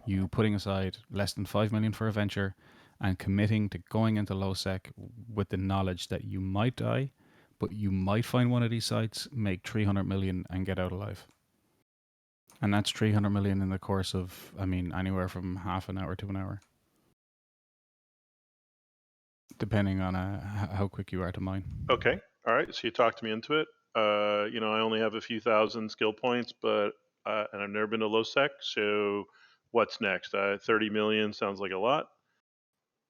you putting aside less than 5 million for a venture and committing to going into low sec with the knowledge that you might die, but you might find one of these sites, make 300 million and get out alive. And that's 300 million in the course of, I mean, anywhere from half an hour to an hour, depending on how quick you are to mine. Okay. All right. So you talked me into it. You know, I only have a few thousand skill points, but and I've never been to low sec. So what's next? 30 million sounds like a lot.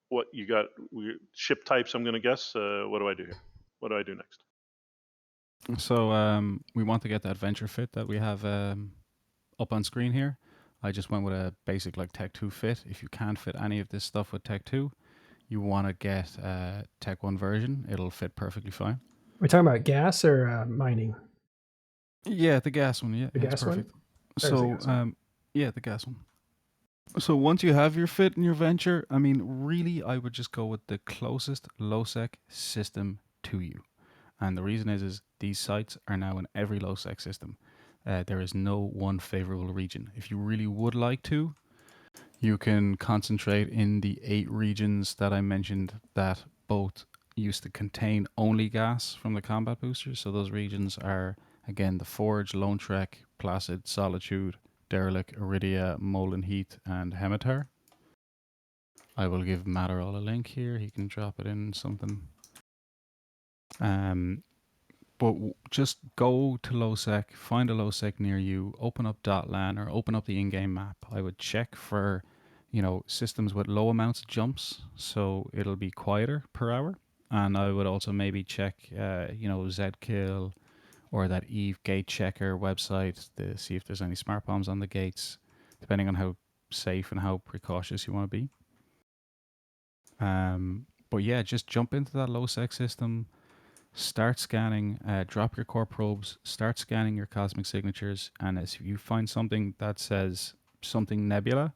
What you got? Ship types, I'm going to guess. What do I do here? What do I do next? So we want to get that venture fit that we have up on screen here. I just went with a basic like Tech 2 fit. If you can't fit any of this stuff with Tech 2, you want to get Tech 1 version. It'll fit perfectly fine. We're talking about gas or mining? Yeah, the gas one. Yeah, The it's gas one? perfect. There's the So gas one. yeah, the gas one. So once you have your fit and your venture, I mean, really, I would just go with the closest low sec system to you. And the reason is these sites are now in every low sec system. There is no one favorable region. If you really would like to, you can concentrate in the 8 regions that I mentioned that both used to contain only gas from the combat boosters. So those regions are, again, the Forge, Lone Trek, Placid, Solitude, Derelict, Iridia, Molten Heat, and Hemitar. I will give Matterall a link here. He can drop it in something. But just go to low sec, find a low sec near you, open up .lan or open up the in-game map. I would check for, systems with low amounts of jumps, so it'll be quieter per hour. And I would also maybe check, Zkill or that Eve gate checker website to see if there's any smart bombs on the gates, depending on how safe and how precautious you want to be. But yeah, just jump into that low sec system. Start scanning, drop your core probes, start scanning your cosmic signatures, and if you find something that says something nebula,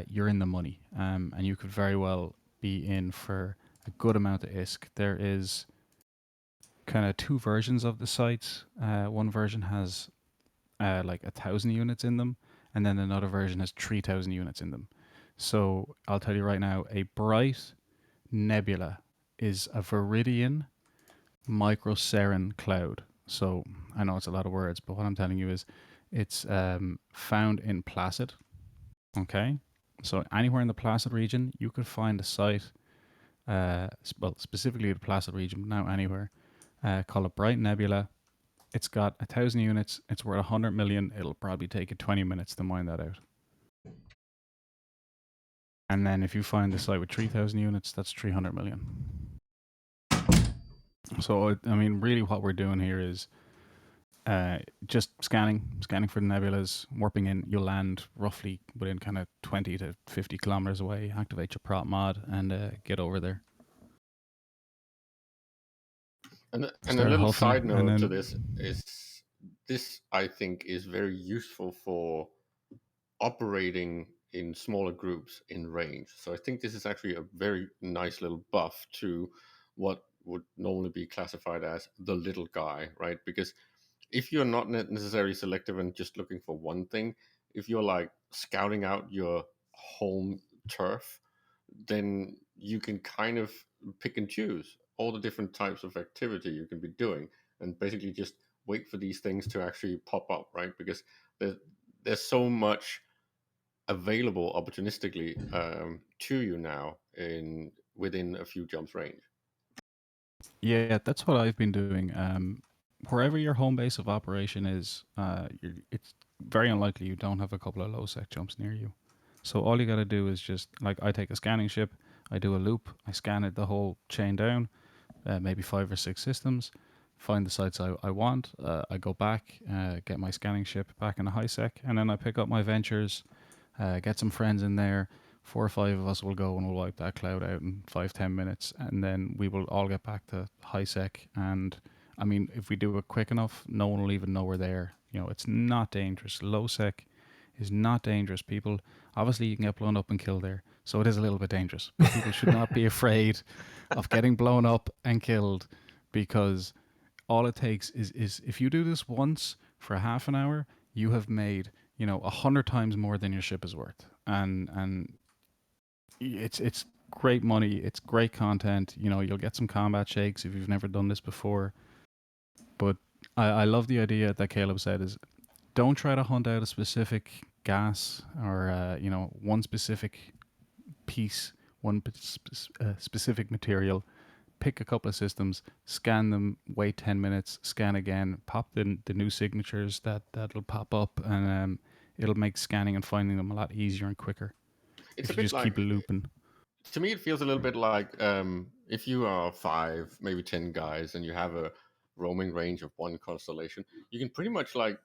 you're in the money. And you could very well be in for a good amount of ISK. There is kind of 2 versions of the sites. One version has like 1,000 units in them, and then another version has 3,000 units in them. So I'll tell you right now, a bright nebula is a Viridian microcerin cloud. So I know it's a lot of words, but what I'm telling you is it's found in Placid. Okay, so anywhere in the Placid region, you could find a site, specifically the Placid region, but now anywhere, called a Bright Nebula. It's got 1,000 units. It's worth 100 million. It'll probably take you 20 minutes to mine that out. And then if you find the site with 3,000 units, that's 300 million. So, I mean, really what we're doing here is just scanning for the nebulas, warping in. You'll land roughly within kind of 20 to 50 kilometers away, activate your prop mod, and get over there. And a Start little huffing, side note and then to this is this, I think, is very useful for operating in smaller groups in range. So I think this is actually a very nice little buff to what would normally be classified as the little guy, right? Because if you're not necessarily selective and just looking for one thing, if you're like scouting out your home turf, then you can kind of pick and choose all the different types of activity you can be doing and basically just wait for these things to actually pop up, right? Because there's so much available opportunistically to you now within a few jumps range. yeah, that's what I've been doing. Wherever your home base of operation is, it's very unlikely you don't have a couple of low sec jumps near you. So all you got to do is just, like, I take a scanning ship, I do a loop, I scan it the whole chain down, maybe 5 or 6 systems, find the sites I want, I go back, get my scanning ship back in a high sec, and then I pick up my ventures, get some friends in there. 4 or 5 of us will go and we'll wipe that cloud out in 5-10 minutes, and then we will all get back to high sec. And I mean, if we do it quick enough, no one will even know we're there. It's not dangerous. Low sec is not dangerous, people. Obviously, you can get blown up and killed there, so it is a little bit dangerous. But people should not be afraid of getting blown up and killed, because all it takes is if you do this once for half an hour, you have made 100 times more than your ship is worth, and it's great money. It's great content. You know, you'll get some combat shakes if you've never done this before. But I love the idea that Caleb said is don't try to hunt out a specific gas or one specific piece, specific material. Pick a couple of systems, scan them, wait 10 minutes, scan again, pop the new signatures that'll pop up, and it'll make scanning and finding them a lot easier and quicker. It's If a you bit just like, keep looping. to me, it feels a little bit like if you are 5, maybe 10 guys, and you have a roaming range of 1 constellation, you can pretty much like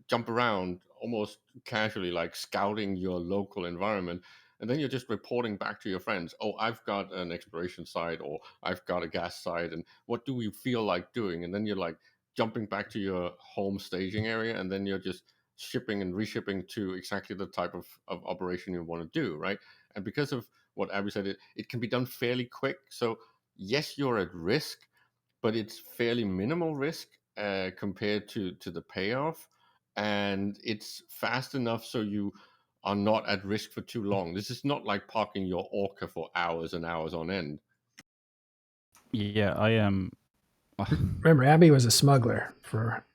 jump around almost casually, like scouting your local environment. And then you're just reporting back to your friends, oh, I've got an exploration site, or I've got a gas site, and what do we feel like doing? And then you're like jumping back to your home staging area, and then you're just shipping and reshipping to exactly the type of operation you want to do, right? And because of what Abby said, it can be done fairly quick. So yes, you're at risk, but it's fairly minimal risk compared to the payoff, and it's fast enough so you are not at risk for too long. This is not like parking your orca for hours and hours on end. Yeah, I am. Remember, Abby was a smuggler for.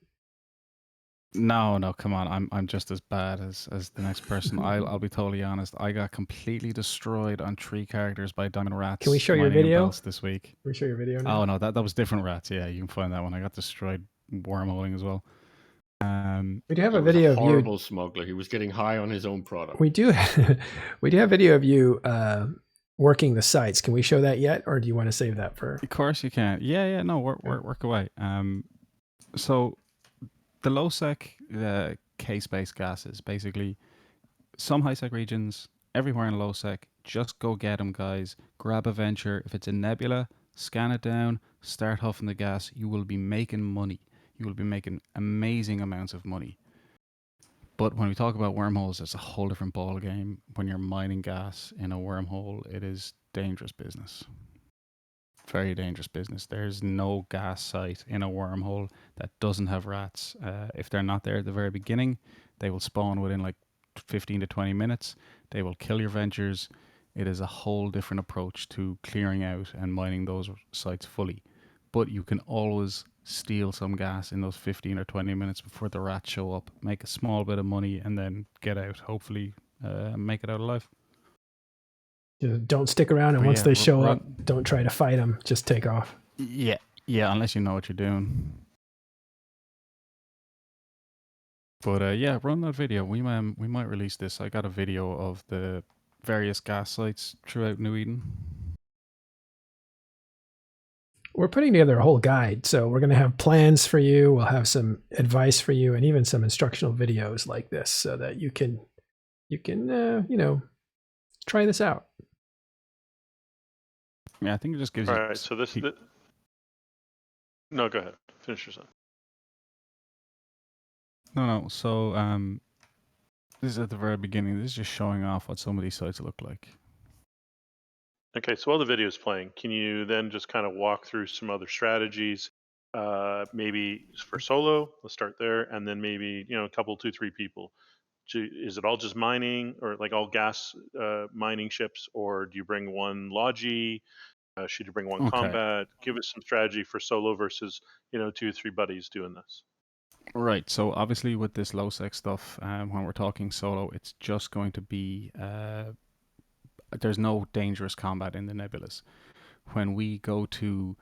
No, come on. I'm just as bad as the next person. I'll be totally honest. I got completely destroyed on 3 characters by diamond rats. Can we show your mining in video? belts this week? Can we show your video now? Oh no, that was different rats. Yeah, you can find that one. I got destroyed wormholing as well. We do have a He was video a of horrible you. smuggler. He was getting high on his own product. We do. We do have video of you working the sites. Can we show that yet, or do you want to save that for? Of course you can. Yeah. No, work away. So the low sec case-based gases, basically, some high sec regions, everywhere in low sec. Just go get them, guys. Grab a venture. If it's a nebula, scan it down. Start huffing the gas. You will be making money. You will be making amazing amounts of money. But when we talk about wormholes, it's a whole different ball game. When you're mining gas in a wormhole, it is dangerous business. Very dangerous business. There's no gas site in a wormhole that doesn't have rats. If they're not there at the very beginning, they will spawn within like 15 to 20 minutes. They will kill your ventures. It is a whole different approach to clearing out and mining those sites fully. But you can always steal some gas in those 15 or 20 minutes before the rats show up, make a small bit of money, and then get out, hopefully make it out alive. Don't stick around, and But once yeah, they show up, don't try to fight them. Just take off. Yeah, unless you know what you're doing. But yeah, run that video. We might release this. I got a video of the various gas sites throughout New Eden. We're putting together a whole guide, so we're going to have plans for you. We'll have some advice for you, and even some instructional videos like this, so that you can try this out. Yeah, I think it just gives All you. right, so this. No, go ahead. Finish your sentence. No. So this is at the very beginning. This is just showing off what some of these sites look like. Okay, so while the video is playing, can you then just kind of walk through some other strategies? Maybe for solo, let's start there, and then maybe a couple, 2, 3 people. Is it all just mining, or like all gas mining ships, or do you bring one logi? Should you bring one combat? Give us some strategy for solo versus 2 or 3 buddies doing this. Right. So obviously with this low sec stuff, when we're talking solo, it's just going to be there's no dangerous combat in the nebulas. When we go to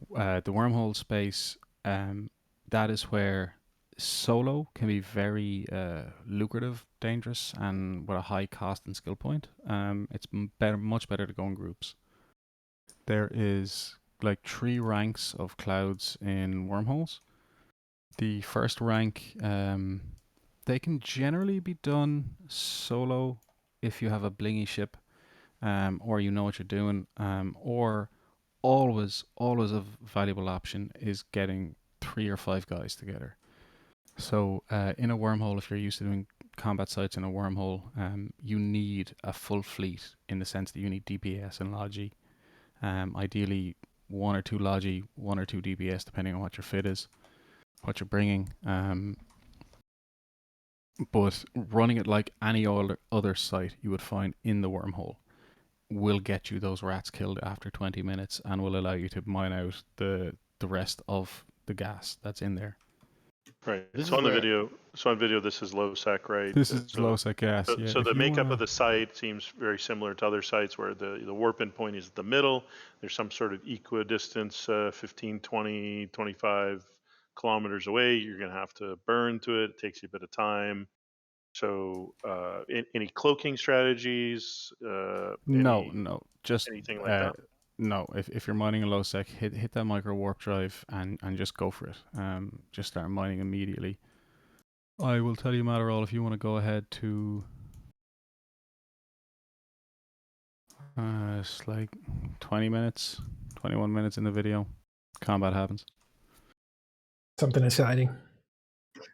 the wormhole space, that is where solo can be very lucrative, dangerous, and with a high cost and skill point. It's much better to go in groups. There is like 3 ranks of clouds in wormholes. The first rank, they can generally be done solo if you have a blingy ship, or you know what you're doing, or always a valuable option is getting 3 or 5 guys together. So in a wormhole, if you're used to doing combat sites in a wormhole, you need a full fleet in the sense that you need DPS and Logi. Ideally 1 or 2 Logi, 1 or 2 DPS, depending on what your fit is, what you're bringing. But running it like any other site you would find in the wormhole. will get you those rats killed after 20 minutes and will allow you to mine out the rest of the gas that's in there. Right. This So is on the where video, this is low sec, right? This is low sec gas. So, Yeah. so if the you makeup wanna, of the site seems very similar to other sites where the warp in point is the middle. There's some sort of equidistance, 15, 20, 25 kilometers away. You're going to have to burn to it. It takes you a bit of time. So any cloaking strategies, no, just anything like that? no. If you're mining a low sec, hit that micro warp drive and just go for it. Just start mining immediately. I will tell you, Matterall, if you want to go ahead to it's like 20 minutes, 21 minutes in the video, combat happens. Something exciting.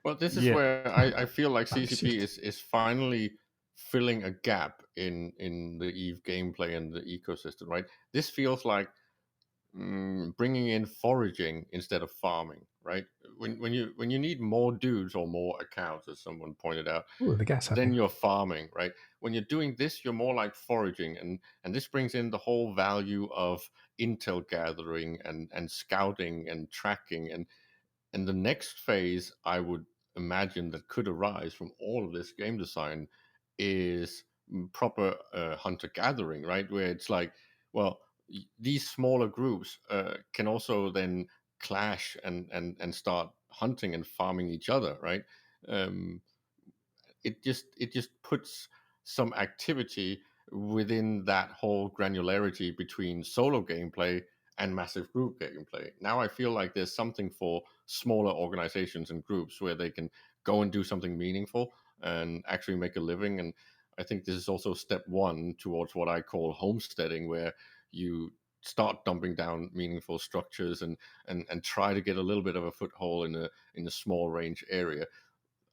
Well, this is Yeah. where I feel like Oh, CCP shoot. is finally filling a gap in the Eve gameplay and the ecosystem, right? This feels like bringing in foraging instead of farming, right? When you need more dudes or more accounts, as someone pointed out, Ooh, the gas then huffing. you're farming, right? When you're doing this, you're more like foraging, and this brings in the whole value of intel gathering and scouting and tracking, and the next phase I would imagine that could arise from all of this game design is proper hunter gathering, right? Where it's like, well, these smaller groups can also then clash and start hunting and farming each other, right? Um, it just puts some activity within that whole granularity between solo gameplay and massive group gameplay. Now I feel like there's something for smaller organizations and groups where they can go and do something meaningful and actually make a living. And I think this is also step one towards what I call homesteading, where you start dumping down meaningful structures and try to get a little bit of a foothold in a small range area.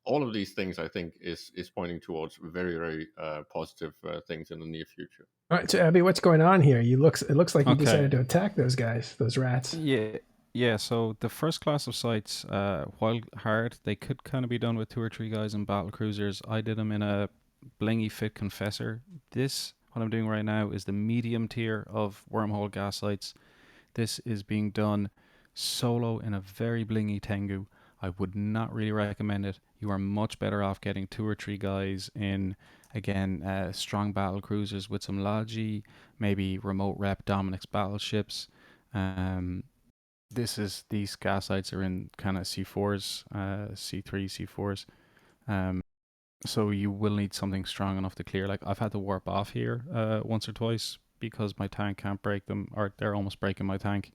All of these things, I think, is pointing towards very, very positive things in the near future. All right, so Abby, what's going on here? It looks like you Okay. decided to attack those guys, those rats. Yeah. So the first class of sites, while hard, they could kind of be done with 2 or 3 guys in battle cruisers. I did them in a blingy fit confessor. What I'm doing right now is the medium tier of wormhole gas sites. This is being done solo in a very blingy Tengu. I would not really recommend it. You are much better off getting 2 or 3 guys in, again, strong battle cruisers with some Logi, maybe remote rep Dominic's battleships. These gas sites are in kind of C4s, C3, C4s. So you will need something strong enough to clear. Like I've had to warp off here once or twice because my tank can't break them, or they're almost breaking my tank.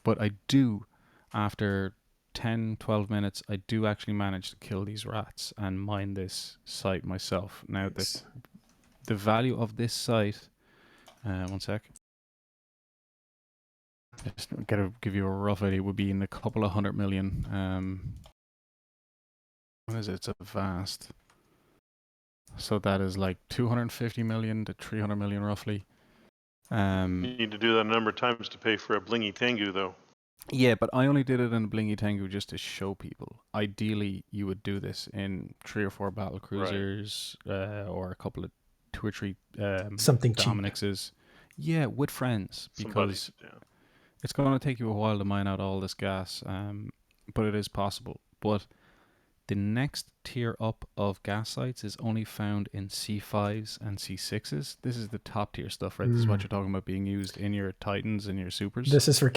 But I do, after 10, 12 minutes, I do actually manage to kill these rats and mine this site myself. Now, the value of this site, one sec. Just gotta give you a rough idea, would be in a couple of 100 million. What is it? It's a vast. So that is like 250 million to 300 million roughly. You need to do that a number of times to pay for a blingy Tengu, though. Yeah, but I only did it in Blingy Tengu just to show people. Ideally, you would do this in 3 or 4 battle cruisers, or a couple of 2 or 3 Something cheap. Dominic's. Yeah, with friends, because it's going to take you a while to mine out all this gas, but it is possible. But the next tier up of gas sites is only found in C5s and C6s. This is the top tier stuff, right? This is what you're talking about being used in your Titans and your Supers. This is for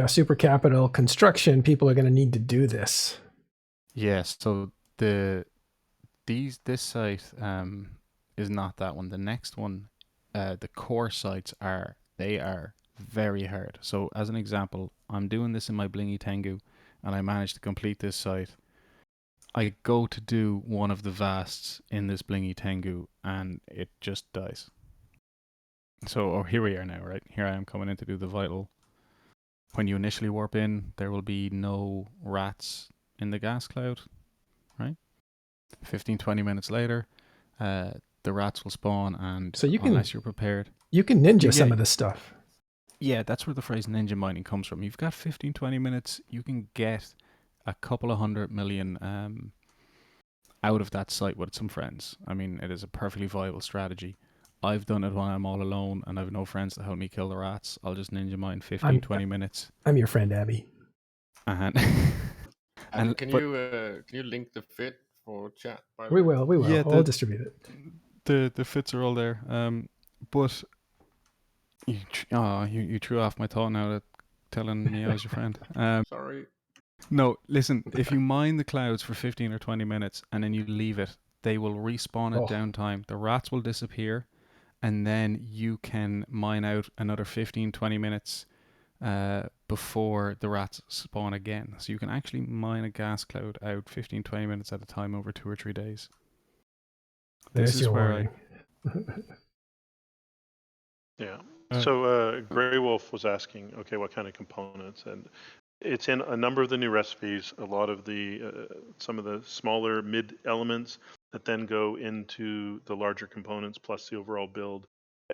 super capital construction. People are going to need to do this. Yes, so this site is not that one. The next one, the core sites are very hard. So as an example, I'm doing this in my Blingy Tengu, and I managed to complete this site. I go to do one of the vasts in this Blingy Tengu, and it just dies. So, here we are now, right? Here I am coming in to do the vital. When you initially warp in, there will be no rats in the gas cloud, right? 15, 20 minutes later, the rats will spawn, and so unless you're prepared... You can ninja some of this stuff. Yeah, that's where the phrase ninja mining comes from. You've got 15, 20 minutes, you can get a couple of 100 million out of that site with some friends. I mean, it is a perfectly viable strategy. I've done it when I'm all alone and I've no friends to help me kill the rats. I'll just ninja mine 15, I'm- 20 minutes. I'm your friend, Abby. And Abby, but can you link the fit for chat? By the We way? will. Yeah, I'll distribute it. the fits are all there. But you threw off my thought now that telling me I was your friend. Sorry. No, listen, if you mine the clouds for 15 or 20 minutes and then you leave it, they will respawn at Oh. downtime. The rats will disappear, and then you can mine out another 15, 20 minutes before the rats spawn again. So you can actually mine a gas cloud out 15, 20 minutes at a time over 2 or 3 days. There's This is your where warning. Yeah. So Grey Wolf was asking, okay, what kind of components? And it's in a number of the new recipes. A lot of the some of the smaller mid elements that then go into the larger components plus the overall build.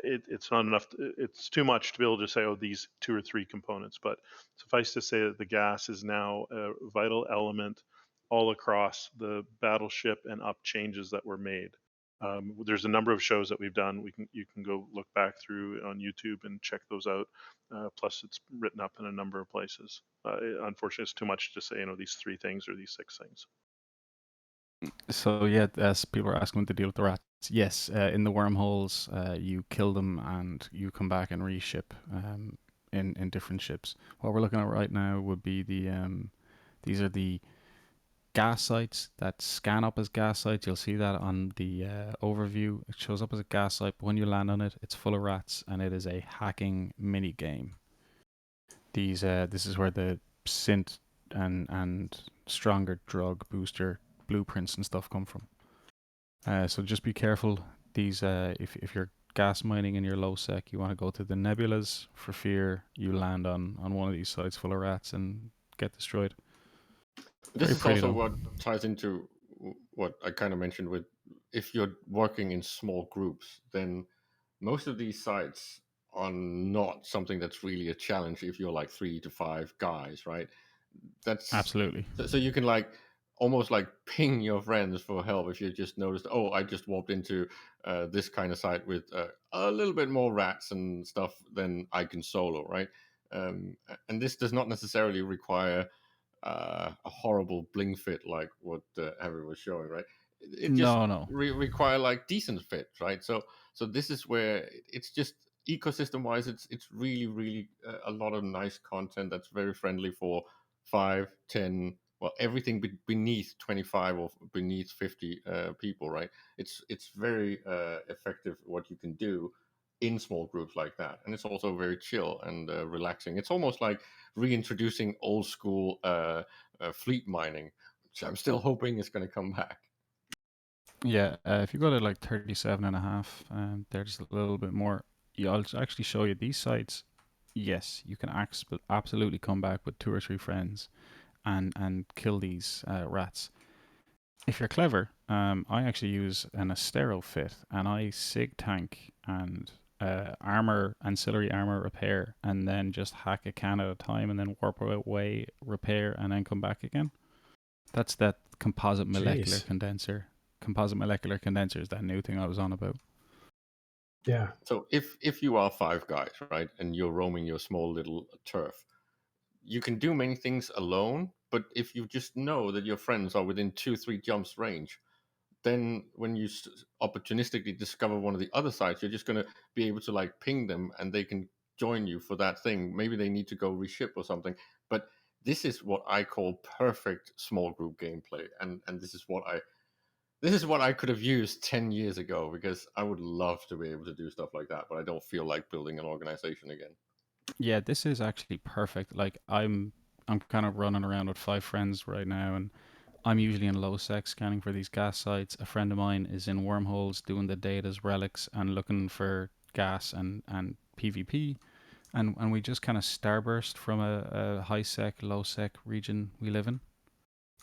It's not enough. It's too much to be able to say, oh, these 2 or 3 components. But suffice to say that the gas is now a vital element all across the battleship and up changes that were made. There's a number of shows that we've done. You can go look back through on YouTube and check those out. Plus, it's written up in a number of places. Unfortunately, it's too much to say. These 3 things or these 6 things. So yeah, as people are asking to deal with the rats, yes, in the wormholes, you kill them and you come back and reship in different ships. What we're looking at right now would be these are the gas sites that scan up as gas sites. You'll see that on the overview. It shows up as a gas site, but when you land on it, it's full of rats, and it is a hacking mini game. This is where the synth and stronger drug booster blueprints and stuff come from. So just be careful. These if you're gas mining in your low sec, you want to go to the nebulas for fear you land on one of these sites full of rats and get destroyed. This Very is pretty also though. what ties into what I kind of mentioned with if you're working in small groups, then most of these sites are not something that's really a challenge if you're like 3 to 5 guys, right? That's Absolutely. so you can like almost like ping your friends for help if you just noticed, oh, I just walked into this kind of site with a little bit more rats and stuff than I can solo, right? And this does not necessarily require a horrible bling fit like what Harry was showing, right? It just No. require like decent fit, right? So this is where it's just ecosystem wise, it's really a lot of nice content that's very friendly for 5, 10, well, everything beneath 25 or beneath 50 people, right? It's very effective what you can do in small groups like that, and it's also very chill and relaxing. It's almost like reintroducing old school fleet mining, which I'm still hoping is going to come back. Yeah, if you go to like 37.5, there's a little bit more. I'll actually show you these sites. Yes, you can absolutely come back with 2 or 3 friends and kill these rats. If you're clever, I actually use an Astero fit, and I sig tank and ancillary armor repair, and then just hack a can at a time, and then warp away, repair, and then come back again. That's that composite molecular condenser. Composite molecular condenser is that new thing I was on about. Yeah. So if you are 5 guys, right, and you're roaming your small little turf, you can do many things alone. But if you just know that your friends are within 2-3 jumps range, then when you opportunistically discover one of the other sites, you're just going to be able to like ping them and they can join you for that thing. Maybe they need to go reship or something. But this is what I call perfect small group gameplay, and this is what I could have used 10 years ago, because I would love to be able to do stuff like that, but I don't feel like building an organization again. Yeah, this is actually perfect. Like I'm kind of running around with 5 friends right now, and I'm usually in low sec scanning for these gas sites. A friend of mine is in wormholes doing the data's relics and looking for gas and PvP. And we just kind of starburst from a high sec, low sec region we live in.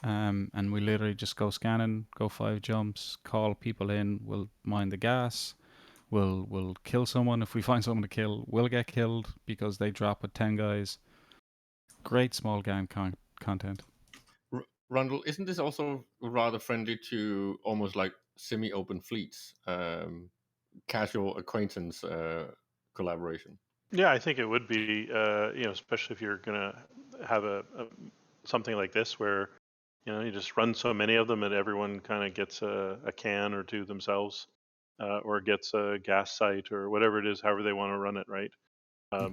And we literally just go scanning, go 5 jumps, call people in, we'll mine the gas, we'll kill someone. If we find someone to kill, we'll get killed because they drop with 10 guys. Great small gang content. Rundle, isn't this also rather friendly to almost like semi-open fleets? casual acquaintance collaboration. Yeah, I think it would be, especially if you're gonna have something like this where you just run so many of them and everyone kind of gets a can or two themselves, or gets a gas site or whatever it is, however they want to run it, right?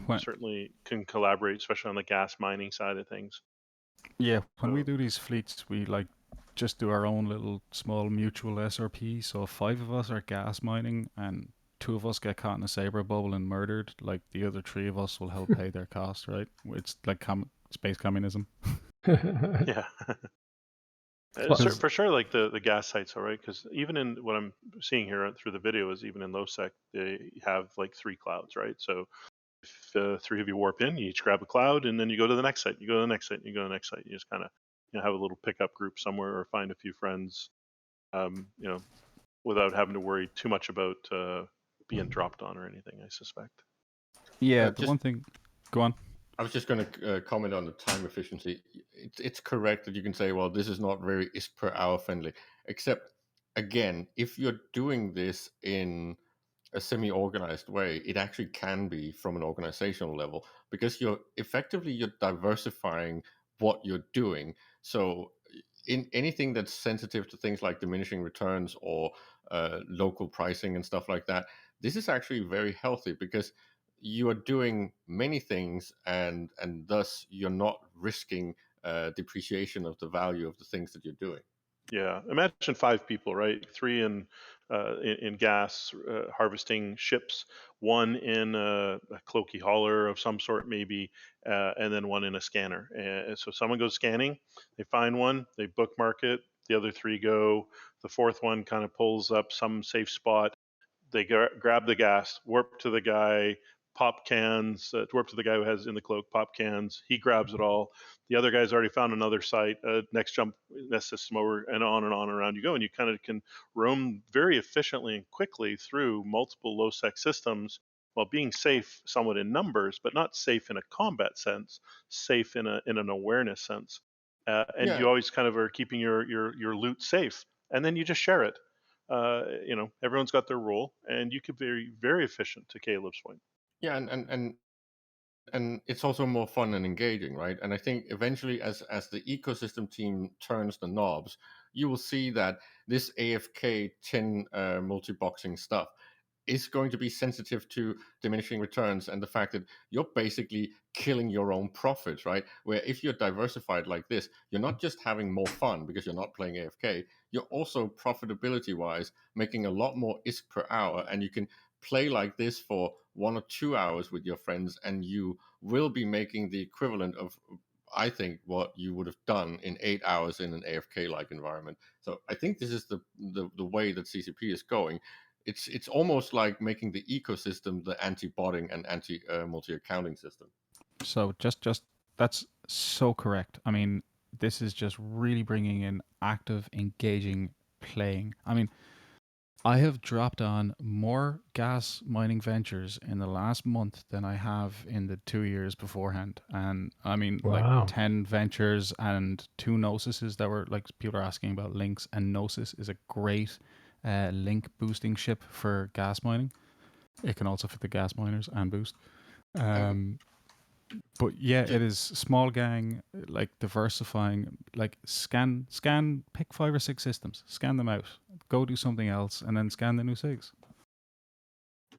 When, Certainly can collaborate, especially on the gas mining side of things. when we So do these fleets, we like just do our own little small mutual SRP. So if 5 of us are gas mining and 2 of us get caught in a saber bubble and murdered, like the other 3 of us will help pay their cost, right? It's like space communism. yeah. Because For sure, like the gas sites, all right, because even in what I'm seeing here through the video is even in low sec, they have like 3 clouds, right? So if 3 of you warp in, you each grab a cloud, and then you go to the next site, you go to the next site, you go to the next site. You just kind of have a little pickup group somewhere or find a few friends, um, you know, without having to worry too much about being dropped on or anything, I suspect. yeah, the Just one thing. Go on. I was just going to comment on the time efficiency. It's correct that you can say, well, this is not very ISK per hour friendly. Except, again, if you're doing this in a semi-organized way, it actually can be from an organizational level, because you're diversifying what you're doing. So in anything that's sensitive to things like diminishing returns or local pricing and stuff like that, this is actually very healthy, because you are doing many things, and thus you're not risking depreciation of the value of the things that you're doing. Yeah, imagine 5 people, right? 3 in gas harvesting ships, 1 in a cloaky hauler of some sort, maybe, and then 1 in a scanner. And so someone goes scanning, they find one, they bookmark it. The other 3 go. The fourth one kind of pulls up some safe spot. They grab the gas, warp to the guy, pop cans, warp to the guy who has in the cloak, pop cans. He grabs it all. The other guy's already found another site. Next jump, next system over, and on around you go. And you kind of can roam very efficiently and quickly through multiple low sec systems while being safe somewhat in numbers, but not safe in a combat sense, safe in an awareness sense. And Yeah, you always kind of are keeping your loot safe, and then you just share it. Everyone's got their role, and you could be very, very efficient, to Caleb's point. yeah, and it's also more fun and engaging, right? And I think eventually, as the ecosystem team turns the knobs, you will see that this AFK tin multi-boxing stuff is going to be sensitive to diminishing returns and the fact that you're basically killing your own profits, right? Where if you're diversified like this, you're not just having more fun because you're not playing AFK, you're also profitability wise making a lot more ISK per hour, and you can play like this for 1 or 2 hours with your friends, and you will be making the equivalent of, I think, what you would have done in 8 hours in an AFK like environment. So I think this is the way that CCP is going. It's almost like making the ecosystem the anti-botting and anti-multi accounting system. So just that's so correct. I mean, this is just really bringing in active, engaging playing. I mean, I have dropped on more gas mining ventures in the last month than I have in the 2 years beforehand. And I mean, like Wow. 10 ventures and 2 Gnosises that were like, people are asking about links, and Gnosis is a great link boosting ship for gas mining. It can also fit the gas miners and boost. And But yeah, just it is small gang, like diversifying, like pick 5 or 6 systems, scan them out, go do something else, and then scan the new SIGs.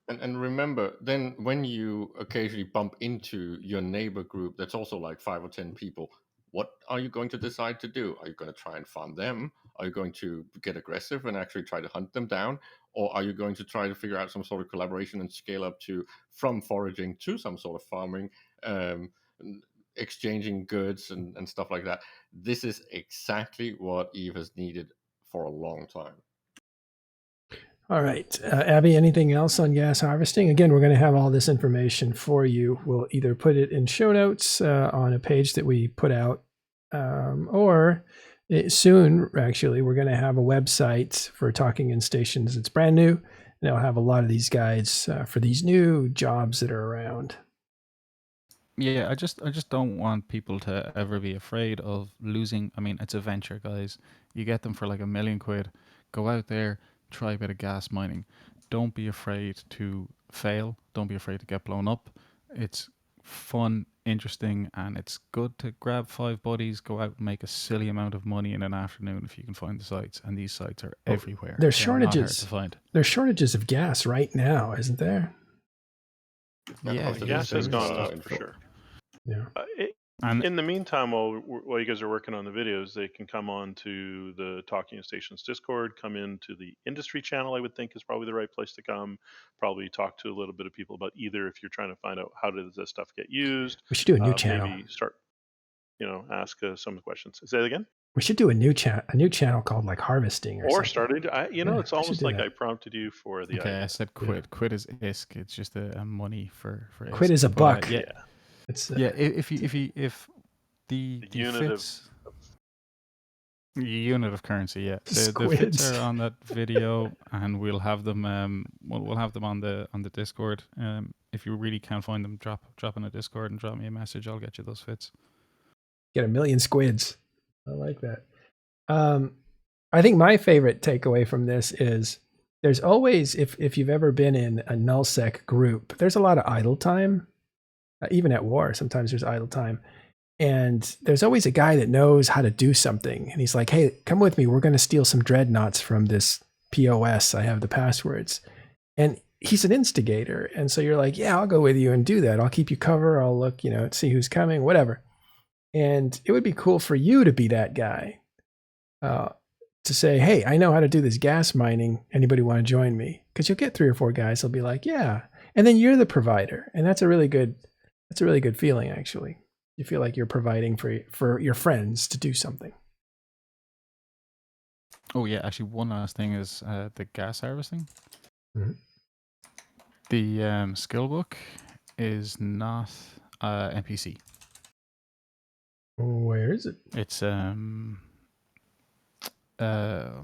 and remember, then when you occasionally bump into your neighbor group that's also like 5 or 10 people, what are you going to decide to do? Are you going to try and farm them? Are you going to get aggressive and actually try to hunt them down? Or are you going to try to figure out some sort of collaboration and scale up to from foraging to some sort of farming, um, exchanging goods and stuff like that? This is exactly what Eve has needed for a long time. All right. Abby, anything else on gas harvesting? Again, we're going to have all this information for you. We'll either put it in show notes on a page that we put out, or soon, actually, we're going to have a website for Talking in Stations. It's brand new, and it'll have a lot of these guides for these new jobs that are around. Yeah, I just don't want people to ever be afraid of losing. I mean, it's a venture, guys. You get them for like £1 million. Go out there, try a bit of gas mining. don't be afraid to fail. Don't be afraid to get blown up. It's fun, interesting, and it's good to grab 5 buddies, go out and make a silly amount of money in an afternoon if you can find the sites. And these sites are everywhere. There's They're not hard shortages. to find. There's shortages of gas right now, isn't there? Yeah, gas has gone up for sure. Yeah. And In the meantime, while you guys are working on the videos, they can come on to the Talking Stations Discord, come into the industry channel, I would think is probably the right place to come. Probably talk to a little bit of people about either if you're trying to find out how does this stuff get used. We should do a new channel. Maybe start, ask some questions. Say that again? We should do a new channel called like harvesting or something. Started. It's almost like that. I prompted you for the okay, idea. I said quit. Yeah. Quit is ISK. It's just a money for quit ISK. is a buck. Yeah. It's if the unit fits, unit of currency, yeah. The fits are on that video, and we'll have them. We'll have them on the Discord. If you really can't find them, drop in a Discord and drop me a message. I'll get you those fits. Get 1 million squids. I like that. I think my favorite takeaway from this is there's always, if you've ever been in a nullsec group, there's a lot of idle time. Even at war, sometimes there's idle time. And there's always a guy that knows how to do something. And he's like, hey, come with me. We're going to steal some dreadnoughts from this POS. I have the passwords. And he's an instigator. And so you're like, yeah, I'll go with you and do that. I'll keep you cover. I'll look, see who's coming, whatever. And it would be cool for you to be that guy. To say, hey, I know how to do this gas mining. Anybody want to join me? Because you'll get 3 or 4 guys. They'll be like, yeah. And then you're the provider. And that's a really good feeling, actually. You feel like you're providing for your friends to do something. Oh yeah, actually, one last thing is the gas harvesting. Mm-hmm. The skill book is not NPC. Where is it? It's I'm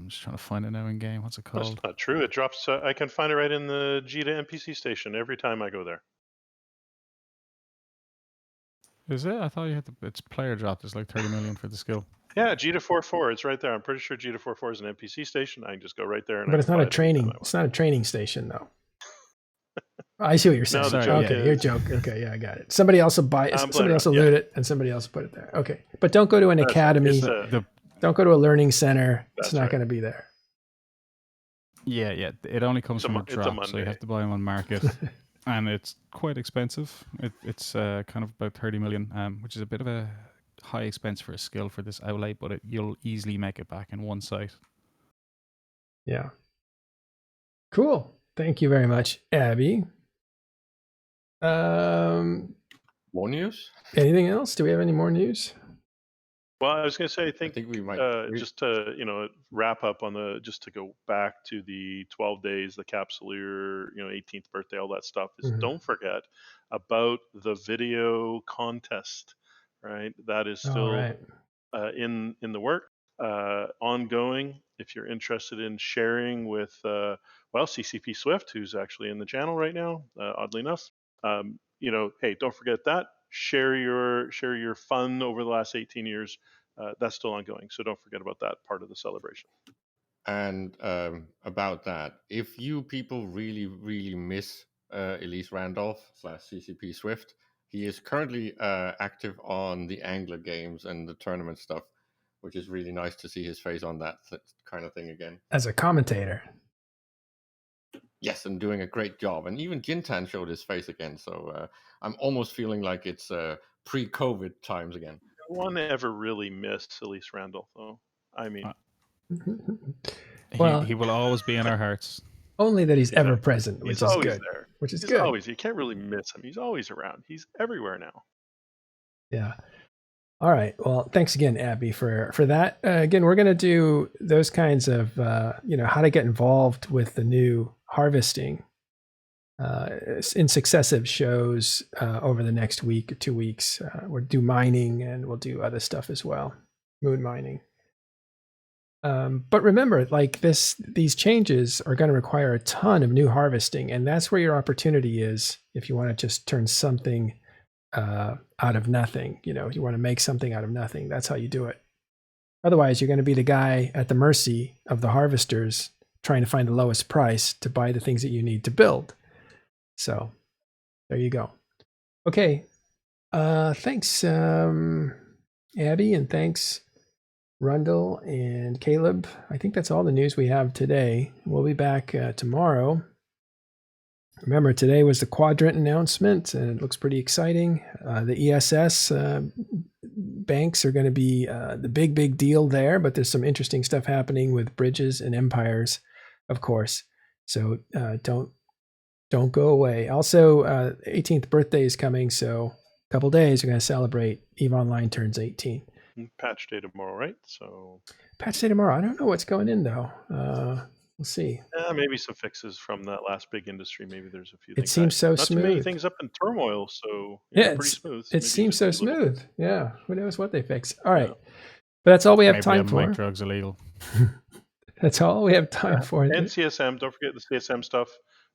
just trying to find it now in game. What's it called? That's not true. It drops. I can find it right in the Jita NPC station every time I go there. Is it? I thought you had it's player drop. There's like 30 million for the skill. Yeah, Jita 4.4. It's right there. I'm pretty sure Jita 4.4 is an NPC station. I can just go right there. But it's not a training. It's not a training station, though. I see what you're saying. No, okay, your joke. Okay, yeah, I got it. Somebody else will buy it. Somebody else will loot it, and somebody else will put it there. Okay, but don't go to an academy. Don't go to a learning center. It's not going to be there. Yeah. It only comes from a drop, so you have to buy them on market. And it's quite expensive. It's kind of about 30 million, which is a bit of a high expense for a skill for this outlay, but you'll easily make it back in one site. Yeah. Cool. Thank you very much, Abby. More news? Anything else? Do we have any more news? Well, I was going to say, I think we might just to wrap up on just to go back to the 12 days, the Capsuleer, 18th birthday, all that stuff is Don't forget about the video contest, right? That is still in the work, ongoing. If you're interested in sharing with CCP Swift, who's actually in the channel right now, oddly enough, hey, don't forget that. Share your fun over the last 18 years. That's still ongoing, so don't forget about that part of the celebration. And about that, if you people really, really miss Elise Randolph / CCP Swift, he is currently active on the Angler games and the tournament stuff, which is really nice to see his face on that kind of thing again. As a commentator. Yes, and doing a great job. And even Jintan showed his face again. So I'm almost feeling like it's pre-COVID times again. No one ever really missed Elise Randall, though. I mean, he will always be in our hearts. Only that he's ever present, which is good. There. Which is he's good. Always, you can't really miss him. He's always around. He's everywhere now. Yeah. All right. Well, thanks again, Abby, for that. Again, we're going to do those kinds of, how to get involved with the new harvesting in successive shows over the next week or 2 weeks. We'll do mining and we'll do other stuff as well, moon mining. But remember, like these changes are going to require a ton of new harvesting, and that's where your opportunity is if you want to just turn something out of nothing. If you want to make something out of nothing, that's how you do it. Otherwise, you're going to be the guy at the mercy of the harvesters trying to find the lowest price to buy the things that you need to build. So there you go. Okay. Thanks, Abby, and thanks, Rundle and Caleb. I think that's all the news we have today. We'll be back tomorrow. Remember, today was the Quadrant announcement, and it looks pretty exciting. The ESS banks are going to be the big deal there, but there's some interesting stuff happening with bridges and empires, of course. So don't go away. Also, 18th birthday is coming, so a couple days we're going to celebrate. EVE Online turns 18. Patch day tomorrow, right? So patch day tomorrow. I don't know what's going in though. We'll see. Maybe some fixes from that last big industry. Maybe there's a few. It seems so not smooth. Too many things up in turmoil, so yeah, pretty smooth. It seems so smooth. Yeah, who knows what they fix? All right, Yeah. but that's all we have Maybe time for. make drugs illegal. That's all we have time for. And CSM. Don't forget the CSM stuff.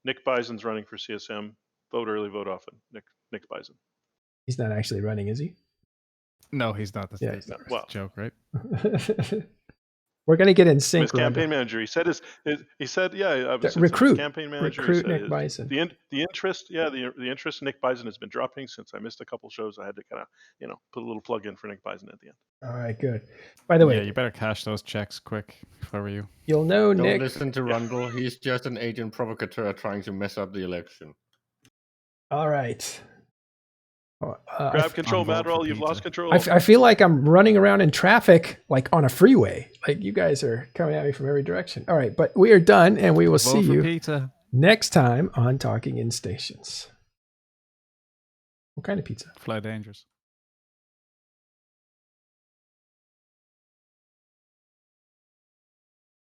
Nick Bison's running for CSM. Vote early, vote often. Nick Bison. He's not actually running, is he? No, he's not. Yeah, That's he's a joke, right? We're gonna get in sync. His campaign manager. He said he said, yeah, recruit his campaign manager. Recruit Nick Bison. The interest, the interest in Nick Bison has been dropping since I missed a couple shows. I had to kind of, put a little plug in for Nick Bison at the end. All right, good. By the way, yeah, you better cash those checks quick if I were you. You'll know Don't Nick. listen to Rundle. He's just an agent provocateur trying to mess up the election. All right. Grab control, Madrell. You've lost control. I feel like I'm running around in traffic, like on a freeway. Like you guys are coming at me from every direction. All right, but we are done, and we will see you pizza next time on Talking in Stations. What kind of pizza? Fly Dangerous.